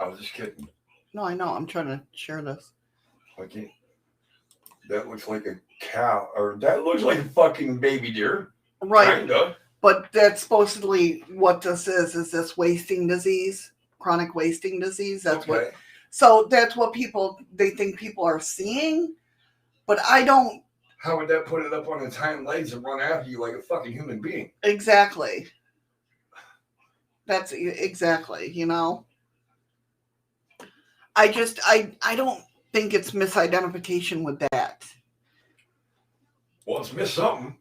I was just kidding. No, I know. I'm trying to share this. Okay. That looks like a cow, or that looks like a fucking baby deer. Right. Kinda. But that's supposedly what this is this wasting disease, chronic wasting disease. That's Okay. what. So that's what they think people are seeing, but I don't. How would that put it up on its hind legs and run after you like a fucking human being? Exactly. That's exactly, I don't think it's misidentification with that. Well, it's missed something.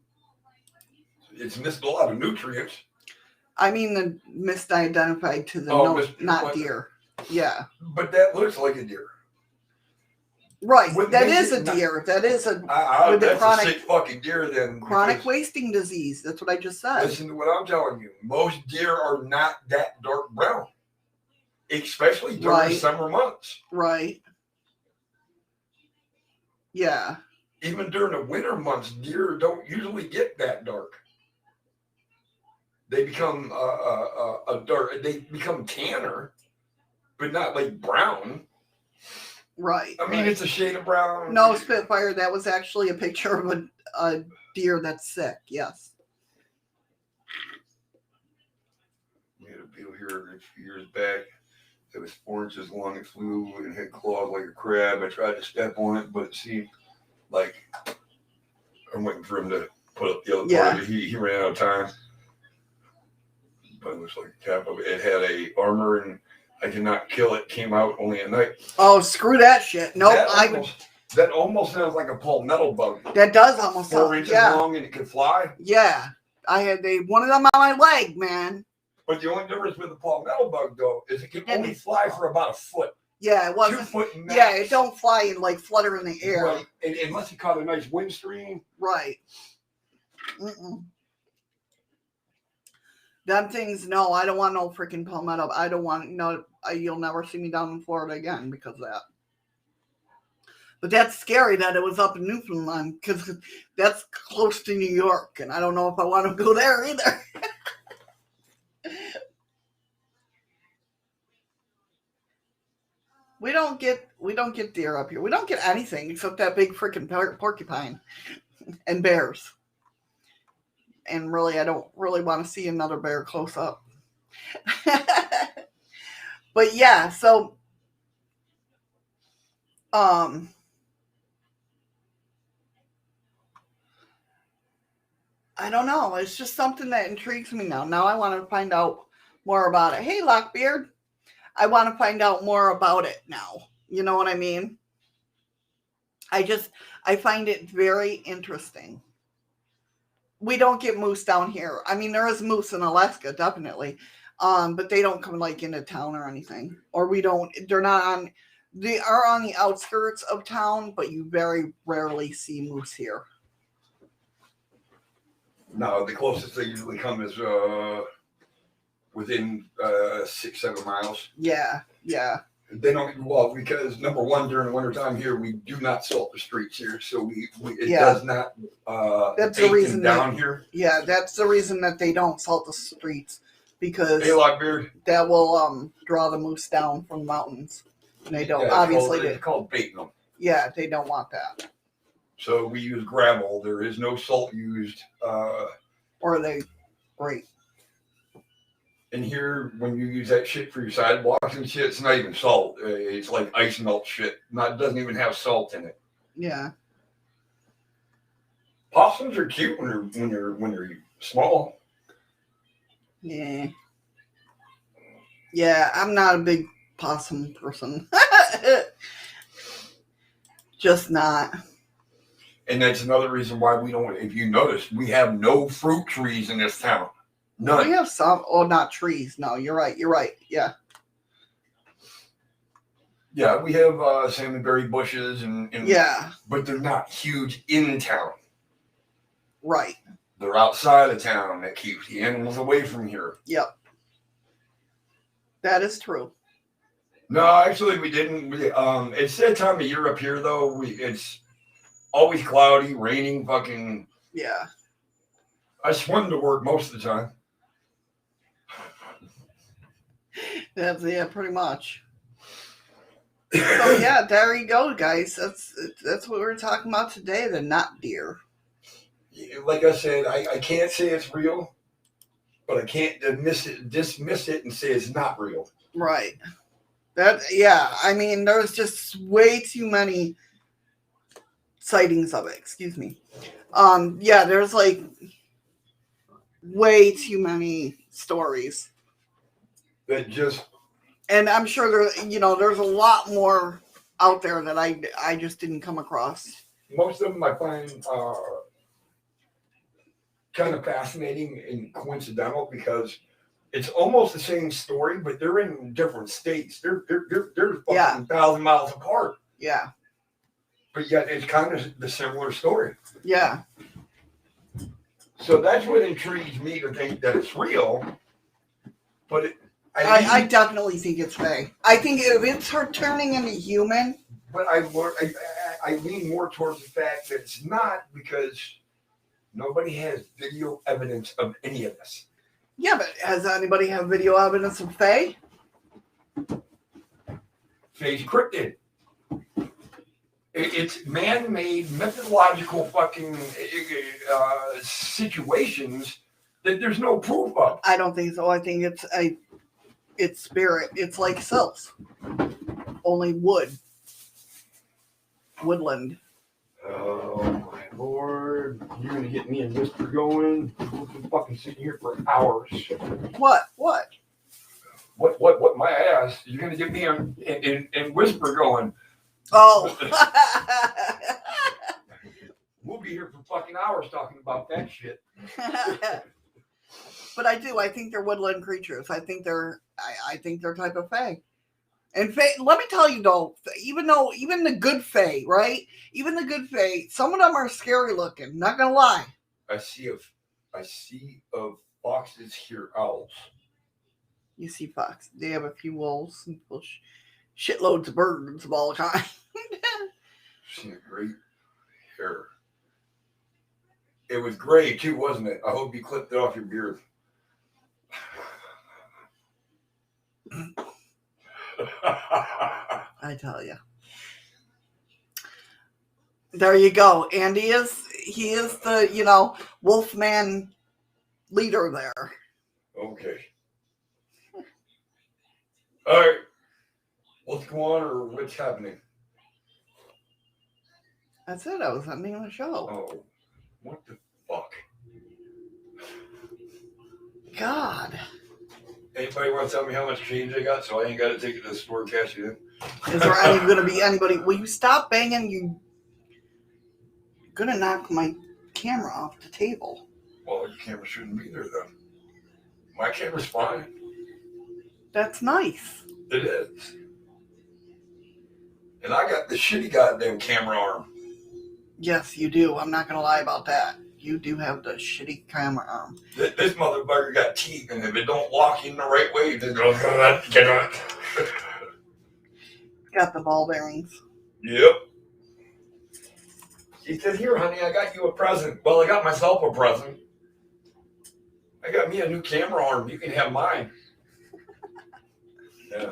It's missed a lot of nutrients. I mean, the misidentified to the not deer. Yeah. But that looks like a deer. Right. That is a deer. That is a that's a sick fucking deer then. Chronic wasting disease. That's what I just said. Listen to what I'm telling you. Most deer are not that dark brown. Especially during summer months. Right. Yeah. Even during the winter months, deer don't usually get that dark. They become they become tanner, but not like brown. Right. I mean, it's a shade of brown. No, Spitfire, that was actually a picture of a deer that's sick. Yes. We had a beetle here a few years back. It was 4 inches long. It flew and had claws like a crab. I tried to step on it, but it seemed like I'm waiting for him to put up the other part. He ran out of time. But it looks like a cap of it. It had a armor, and I did not kill it. Came out only at night. Oh, screw that shit. Nope. That almost sounds like a palmetto bug. That does almost sound. 4 inches long and it could fly. Yeah, I had one of them on my leg, man. But the only difference with the palmetto bug, though, is it can only fly for about a foot. Yeah, it wasn't. 2 foot max. Yeah, it don't fly and like flutter in the air. Right, and unless you caught a nice wind stream. Right. Mm-mm. Them things, no, I don't want no freaking palmetto. I don't want you'll never see me down in Florida again because of that. But that's scary that it was up in Newfoundland because that's close to New York, and I don't know if I want to go there either. We don't get deer up here. We don't get anything except that big freaking porcupine and bears. And really, I don't really want to see another bear close up. But yeah, so I don't know. It's just something that intrigues me now. Now I want to find out more about it. Hey, Lockbeard. I want to find out more about it now. You know what I mean? I find it very interesting. We don't get moose down here. I mean, there is moose in Alaska, definitely. But they don't come like into town or anything. Or they are on the outskirts of town, but you very rarely see moose here. No, the closest they usually come is within 6-7 miles. Yeah. They don't well because number one, during the wintertime here, we do not salt the streets here, so it does not. That's the reason down here. Yeah, that's the reason that they don't salt the streets because Lockbeard, that will draw the moose down from the mountains, and they don't it's called baiting them. Yeah, they don't want that. So we use gravel. There is no salt used. Or they great. And here, when you use that shit for your sidewalks and shit, it's not even salt. It's like ice melt shit. It doesn't even have salt in it. Yeah. Possums are cute when they're small. Yeah. Yeah, I'm not a big possum person. Just not. And that's another reason why we don't. If you notice, we have no fruit trees in this town. None. We have some. Oh, not trees. No, you're right. Yeah. Yeah, we have salmonberry bushes and yeah, but they're not huge in town. Right. They're outside of town. That keeps the animals away from here. Yep. That is true. No, actually, we didn't. It's that time of year up here, though. It's always cloudy, raining, fucking. Yeah. I swim to work most of the time. Yeah, pretty much. So yeah, there you go, guys. That's what we're talking about today. The not deer. Like I said, I can't say it's real, but I can't dismiss it and say it's not real. Right. I mean, there's just way too many sightings of it. Excuse me. Yeah, there's like way too many stories. That just, And I'm sure there's a lot more out there that I just didn't come across. most of them I find kind of fascinating and coincidental because it's almost the same story, but they're in different states. They're fucking 1,000 miles apart. Yeah. But yet it's kind of the similar story. Yeah. So that's what intrigues me to think that it's real. But I definitely think it's fake. I think if it's her turning into human. But I lean more towards the fact that it's not because nobody has video evidence of any of this. Yeah, but has anybody have video evidence of Faye? Faye's cryptid. It's man-made, methodological fucking situations that there's no proof of. I don't think so. I think it's spirit. It's like Sylphs. Only woodland. Oh my lord! You're gonna get me and Whisper going. We've been fucking sitting here for hours. What? What? My ass! You're gonna get me and Whisper going. Oh. We'll be here for fucking hours talking about that shit. But I do. I think they're woodland creatures. I think they're type of fae. And fae, let me tell you though, even the good fae, right? Even the good fae, some of them are scary looking. Not gonna lie. I see of foxes hear owls. You see fox. They have a few wolves and shitloads of birds of all kinds. Seen a great hair. It was gray too, wasn't it? I hope you clipped it off your beard. I tell you. There you go. And he is the, Wolfman leader there. Okay. All right. What's going on or what's happening? That's it. I was ending the show. Oh, what the fuck? God. Anybody want to tell me how much change I got so I ain't got to take it to the store and cash it in? Is there going to be anybody? Will you stop banging? You're going to knock my camera off the table. Well, your camera shouldn't be there then. My camera's fine. That's nice. It is. And I got the shitty goddamn camera arm. Yes, you do. I'm not going to lie about that. You do have the shitty camera arm. This motherfucker got teeth, and if it don't lock in the right way, then get on. Got the ball bearings. Yep. He said, "Here, honey, I got you a present." Well, I got myself a present. I got me a new camera arm. You can have mine. Yeah.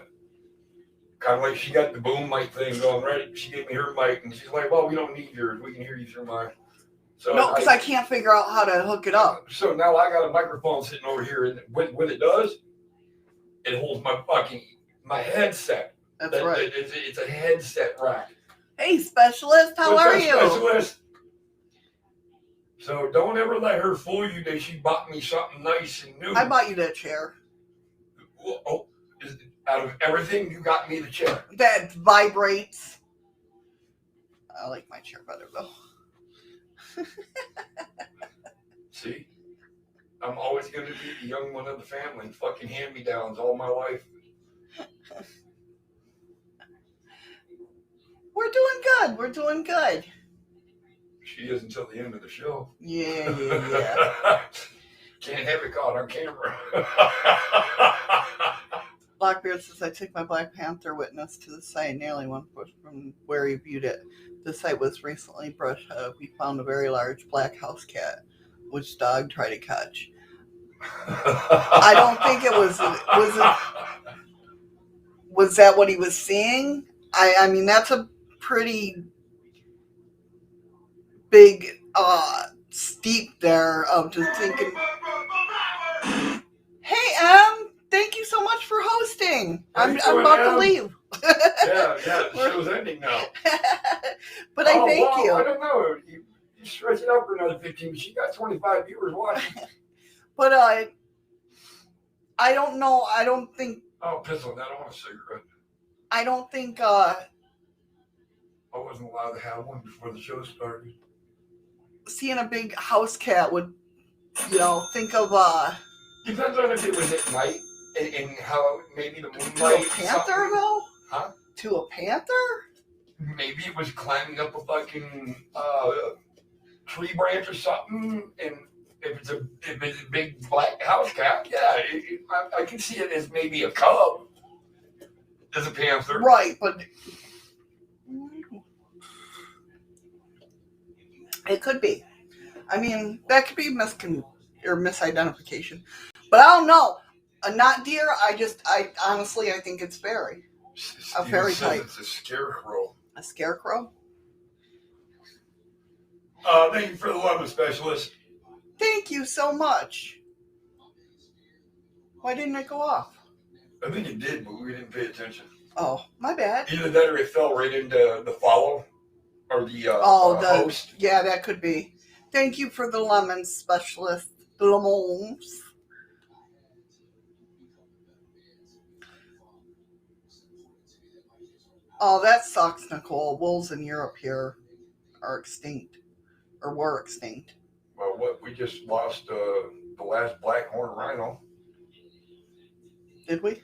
Kind of like she got the boom mic thing going, right? She gave me her mic, and she's like, "Well, we don't need yours. We can hear you through mine." So no, because I can't figure out how to hook it up. So now I got a microphone sitting over here, and what it does, it holds my headset. That's right. It's a headset rack. Hey, specialist, how are you? Specialist. So don't ever let her fool you that she bought me something nice and new. I bought you that chair. Oh, out of everything, you got me the chair. That vibrates. I like my chair better, though. See? I'm always going to be the young one of the family. Fucking hand-me-downs all my life. We're doing good. We're doing good. She is until the end of the show. Yeah. Can't have it caught on camera. Blackbeard says, I took my Black Panther witness to the site nearly 1 foot from where he viewed it. The site was recently brushed up. We found a very large black house cat, which dog tried to catch. I don't think it was that what he was seeing? I mean, that's a pretty big steep there of just thinking, hey, thank you so much for hosting. I'm about to leave. Yeah, the show's ending now. But I thank you. I don't know. You stretch it out for another 15. She got 25 viewers watching. But I don't know. I don't think. Oh, piss on that. I want a cigarette. I don't think. I wasn't allowed to have one before the show started. Seeing a big house cat would, think of. Depends on if it was at night and how maybe the moonlight. To a panther, though? Huh? To a panther? Maybe it was climbing up a fucking tree branch or something, and if it's a big black house cat, yeah, I can see it as maybe a cub, as a panther. Right, but it could be. I mean, that could be misidentification. But I don't know. A not deer, I honestly, I think it's fairy. A fairy type. It's a scarecrow. A scarecrow? Thank you for the lemon specialist. Thank you so much. Why didn't it go off? I think it did, but we didn't pay attention. Oh, my bad. Either that or it fell right into the follow or the host. Yeah, that could be. Thank you for the lemon specialist. The lemons. Oh, that sucks, Nicole. Wolves in Europe here are extinct. Or were extinct. Well, we just lost the last blackhorn rhino. Did we?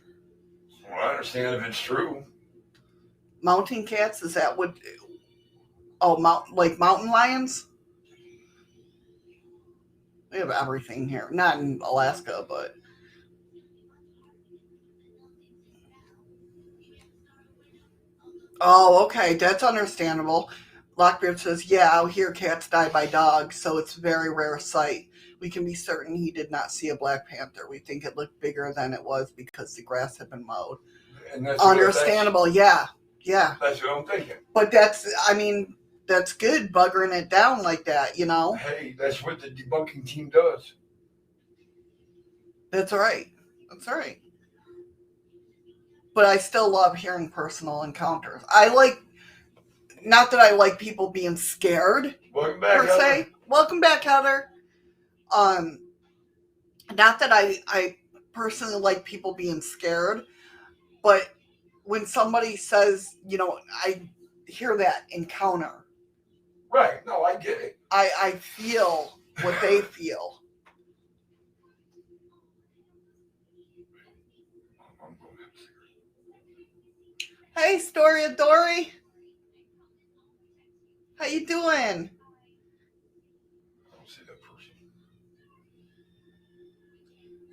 Well, I understand if it's true. Mountain cats, is that what? Oh, mountain lions? We have everything here. Not in Alaska, but. Oh, okay. That's understandable. Lockbeard says, yeah, out here cats die by dogs, so it's a very rare sight. We can be certain he did not see a black panther. We think it looked bigger than it was because the grass had been mowed. And that's Understandable, yeah. That's what I'm thinking. But that's good, buggering it down like that, Hey, that's what the debunking team does. That's right. But I still love hearing personal encounters. Not that I like people being scared, Welcome back, per se. Welcome back, Heather. Not that I personally like people being scared, but when somebody says, I hear that encounter. Right. No, I get it. I feel what they feel. Hey, Storia Dory. How you doing? I don't see that person.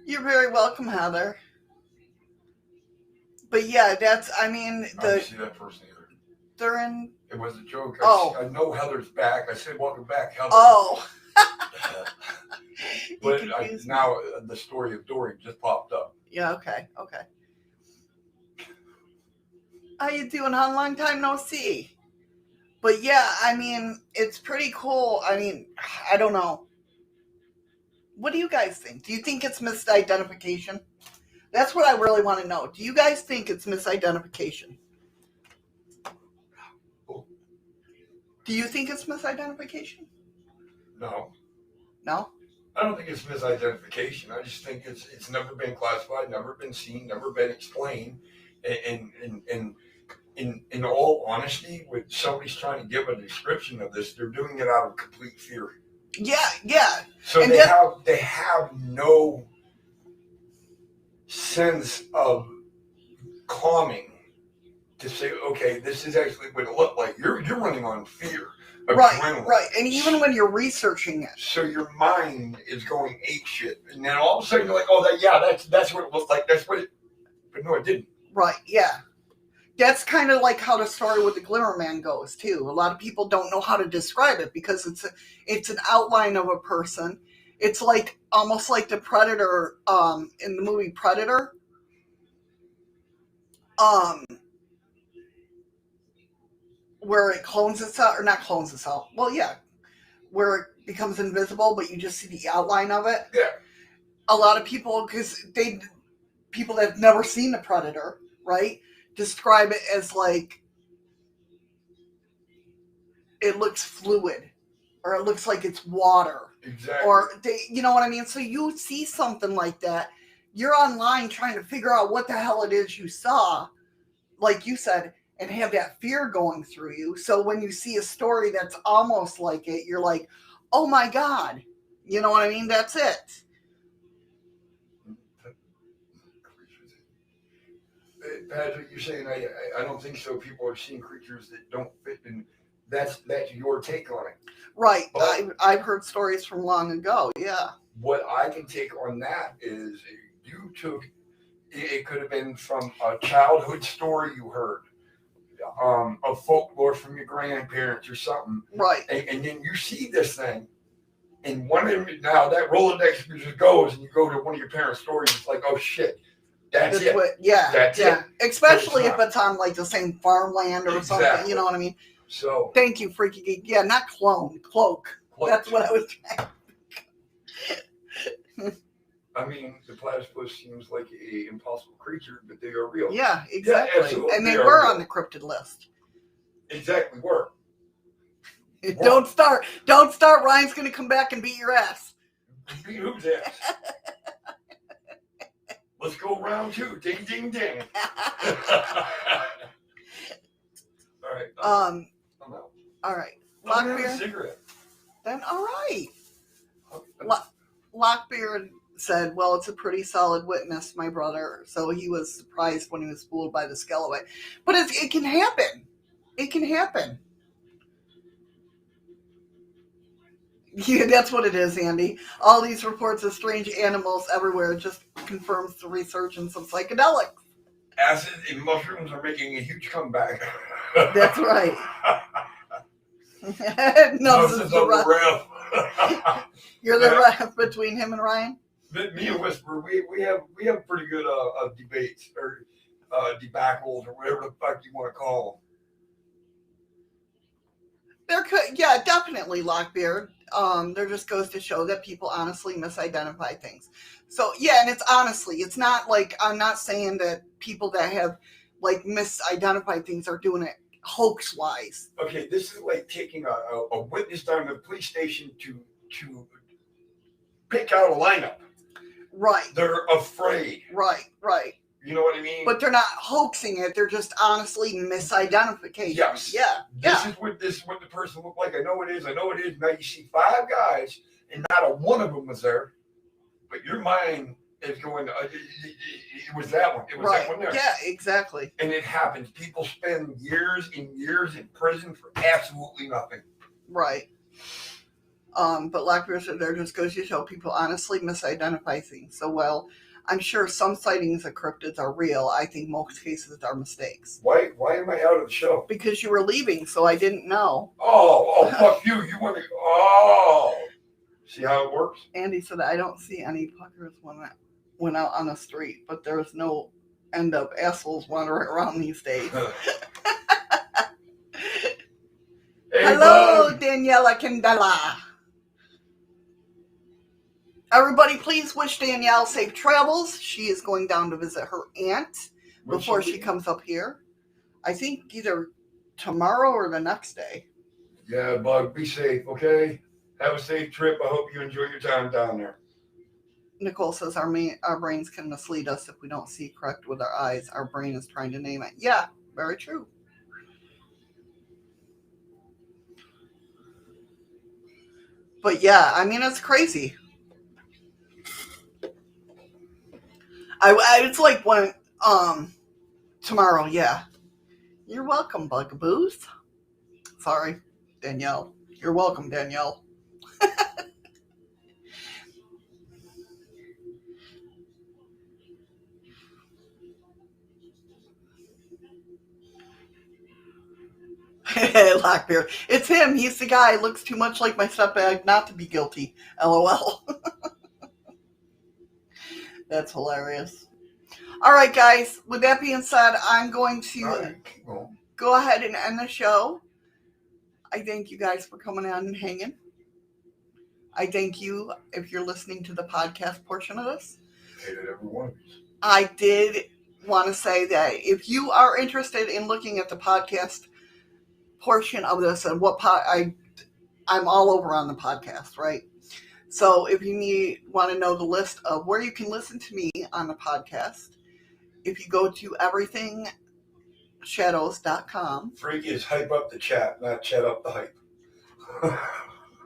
You're very welcome, Heather. But yeah, I don't see that person either. They're in. It was a joke. Oh. I know Heather's back. I said, welcome back, Heather. Oh. But now the story of Dory just popped up. Yeah, okay. How you doing, hon? Long time no see. But yeah, it's pretty cool. I don't know. What do you guys think? Do you think it's misidentification? That's what I really want to know. Do you guys think it's misidentification? Do you think it's misidentification? No. No? I don't think it's misidentification. I just think it's never been classified, never been seen, never been explained. And in all honesty, when somebody's trying to give a description of this, they're doing it out of complete fear. Yeah. So they have no sense of calming to say, okay, this is actually what it looked like. You're running on fear. Adrenaline. Right. And even when you're researching it. So your mind is going apeshit. And then all of a sudden you're like, oh, that's what it looked like. That's what it... But no, it didn't. Right, yeah. That's kind of like how the story with the Glimmer Man goes, too. A lot of people don't know how to describe it because it's an outline of a person. It's like almost like the Predator in the movie Predator. where it clones itself, or not clones itself. Well, yeah, where it becomes invisible, but you just see the outline of it. Yeah. A lot of people, because people that have never seen the Predator, right, describe it as like it looks fluid, or it looks like it's water. Exactly. Or you know what I mean? So you see something like that, you're online trying to figure out what the hell it is you saw, like you said, and have that fear going through you. So when you see a story that's almost like it, you're like, oh my God. You know what I mean? That's it. Patrick, you're saying I don't think so. People are seeing creatures that don't fit in. That's your take on it. Right. But I've heard stories from long ago. Yeah. what I can take on that is you took, it could have been from a childhood story you heard, a folklore from your grandparents or something. Right. And then you see this thing, and one of them, now that Rolodex just goes, and you go to one of your parents' stories, it's like, oh shit, that's it. That's it. Especially if it's on like the same farmland or something. You know what I mean? So thank you, Freaky Geek. Yeah, not clone, cloak. That's what I was trying. I mean, the platypus seems like an impossible creature, but they are real. Yeah, exactly. Yeah, and they were on the cryptid list. Exactly, were. Don't start. Don't start. Ryan's going to come back and beat your ass. Beat whose ass? Let's go round two. Ding, ding, ding. All right. I'm out. All right. I'm having a cigarette. Then all right. Lockbeard said, well, it's a pretty solid witness, my brother. So he was surprised when he was fooled by the Skellaway. But it can happen. It can happen. Yeah, that's what it is, Andy. All these reports of strange animals everywhere just confirms the resurgence of psychedelics. Acid and mushrooms are making a huge comeback. That's right. No, this is the ref. You're the ref between him and Ryan? Me and Whisper, we have pretty good debates or debacles or whatever the fuck you want to call them. Yeah, definitely, Lockbeard. There just goes to show that people honestly misidentify things. So yeah, and it's honestly, it's not like, I'm not saying that people that have like misidentified things are doing it hoax wise. Okay, this is like taking a witness down to the police station to pick out a lineup. Right. They're afraid. Right. You know what I mean? But they're not hoaxing it. They're just honestly misidentification. Yes. Yeah. This is what the person looked like. I know it is. Now you see 5 guys, and not a one of them was there. But your mind is going, it was that one. It was that one there. Yeah, exactly. And it happens. People spend years and years in prison for absolutely nothing. Right. But Lockbeard said there just goes to show people honestly misidentify things. So, well, I'm sure some sightings of cryptids are real. I think most cases are mistakes. Why am I out of the show? Because you were leaving, so I didn't know. Oh, fuck you. You want to... Oh. See how it works? Andy said, I don't see any fuckers when I went out on the street, but there's no end up assholes wandering around these days. Hey, hello, bud. Daniela Candela. Everybody, please wish Danielle safe travels. She is going down to visit her aunt before she comes up here. I think either tomorrow or the next day. Yeah, bud, be safe, okay? Have a safe trip. I hope you enjoy your time down there. Nicole says our brains can mislead us if we don't see correct with our eyes. Our brain is trying to name it. Yeah, very true. But yeah, I mean, it's crazy. It's like when, tomorrow, yeah. You're welcome, Bugaboos. Sorry, Danielle. You're welcome, Danielle. Lockbeard. It's him. He's the guy. Looks too much like my stepdad not to be guilty. LOL. That's hilarious. All right, guys. With that being said, I'm going to go ahead and end the show. I thank you guys for coming on and hanging. I thank you if you're listening to the podcast portion of this. Hated every one of these. I did want to say that if you are interested in looking at the podcast portion of this and I'm all over on the podcast, right? So if you want to know the list of where you can listen to me on the podcast, if you go to everythingshadows.com. Freaky is hype up the chat, not chat up the hype.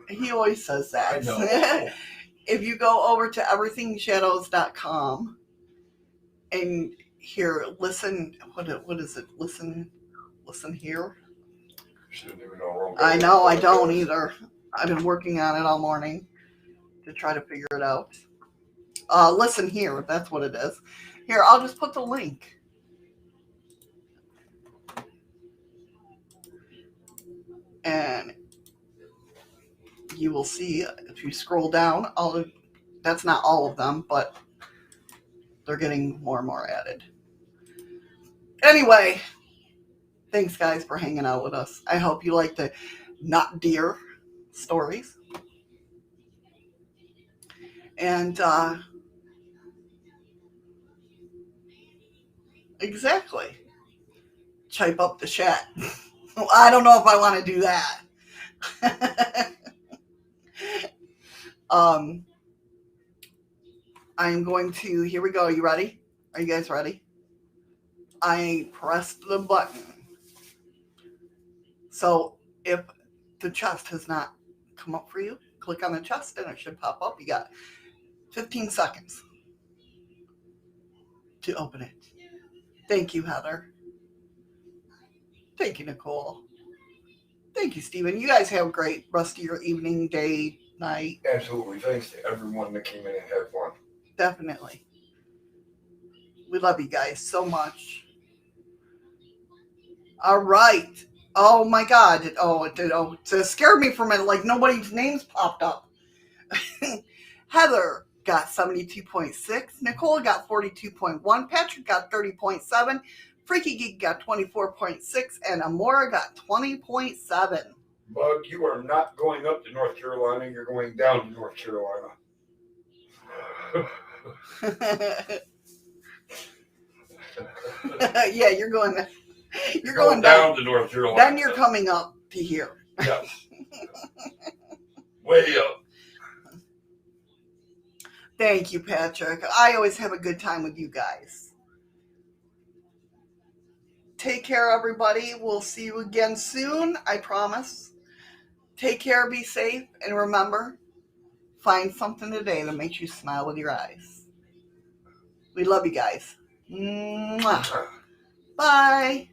He always says that. I know. If you go over to everythingshadows.com and here, listen, what is it? Listen here. Shouldn't even know. I know, I don't either. I've been working on it all morning to try to figure it out. Listen here, that's what it is. Here, I'll just put the link. And you will see if you scroll down, that's not all of them, but they're getting more and more added. Anyway, thanks guys for hanging out with us. I hope you like the not deer stories. And exactly. Type up the chat. I don't know if I want to do that. I'm going to, here we go. You ready? Are you guys ready? I pressed the button. So if the chest has not come up for you, click on the chest and it should pop up. You got 15 seconds to open it. Thank you, Heather. Thank you, Nicole. Thank you, Stephen. You guys have a great rest of your evening, day, night. Absolutely. Thanks to everyone that came in and had fun. Definitely. We love you guys so much. All right. Oh my God. It scared me for a minute. Like nobody's names popped up. Heather got 72.6. Nicole got 42.1. Patrick got 30.7. Freaky Geek got 24.6. And Amora got 20.7. Bug, you are not going up to North Carolina. You're going down to North Carolina. Yeah, you're going down to North Carolina. Then you're coming up to here. Yes. Way up. Thank you, Patrick. I always have a good time with you guys. Take care, everybody. We'll see you again soon, I promise. Take care, be safe, and remember, find something today that makes you smile with your eyes. We love you guys. Mwah. Bye.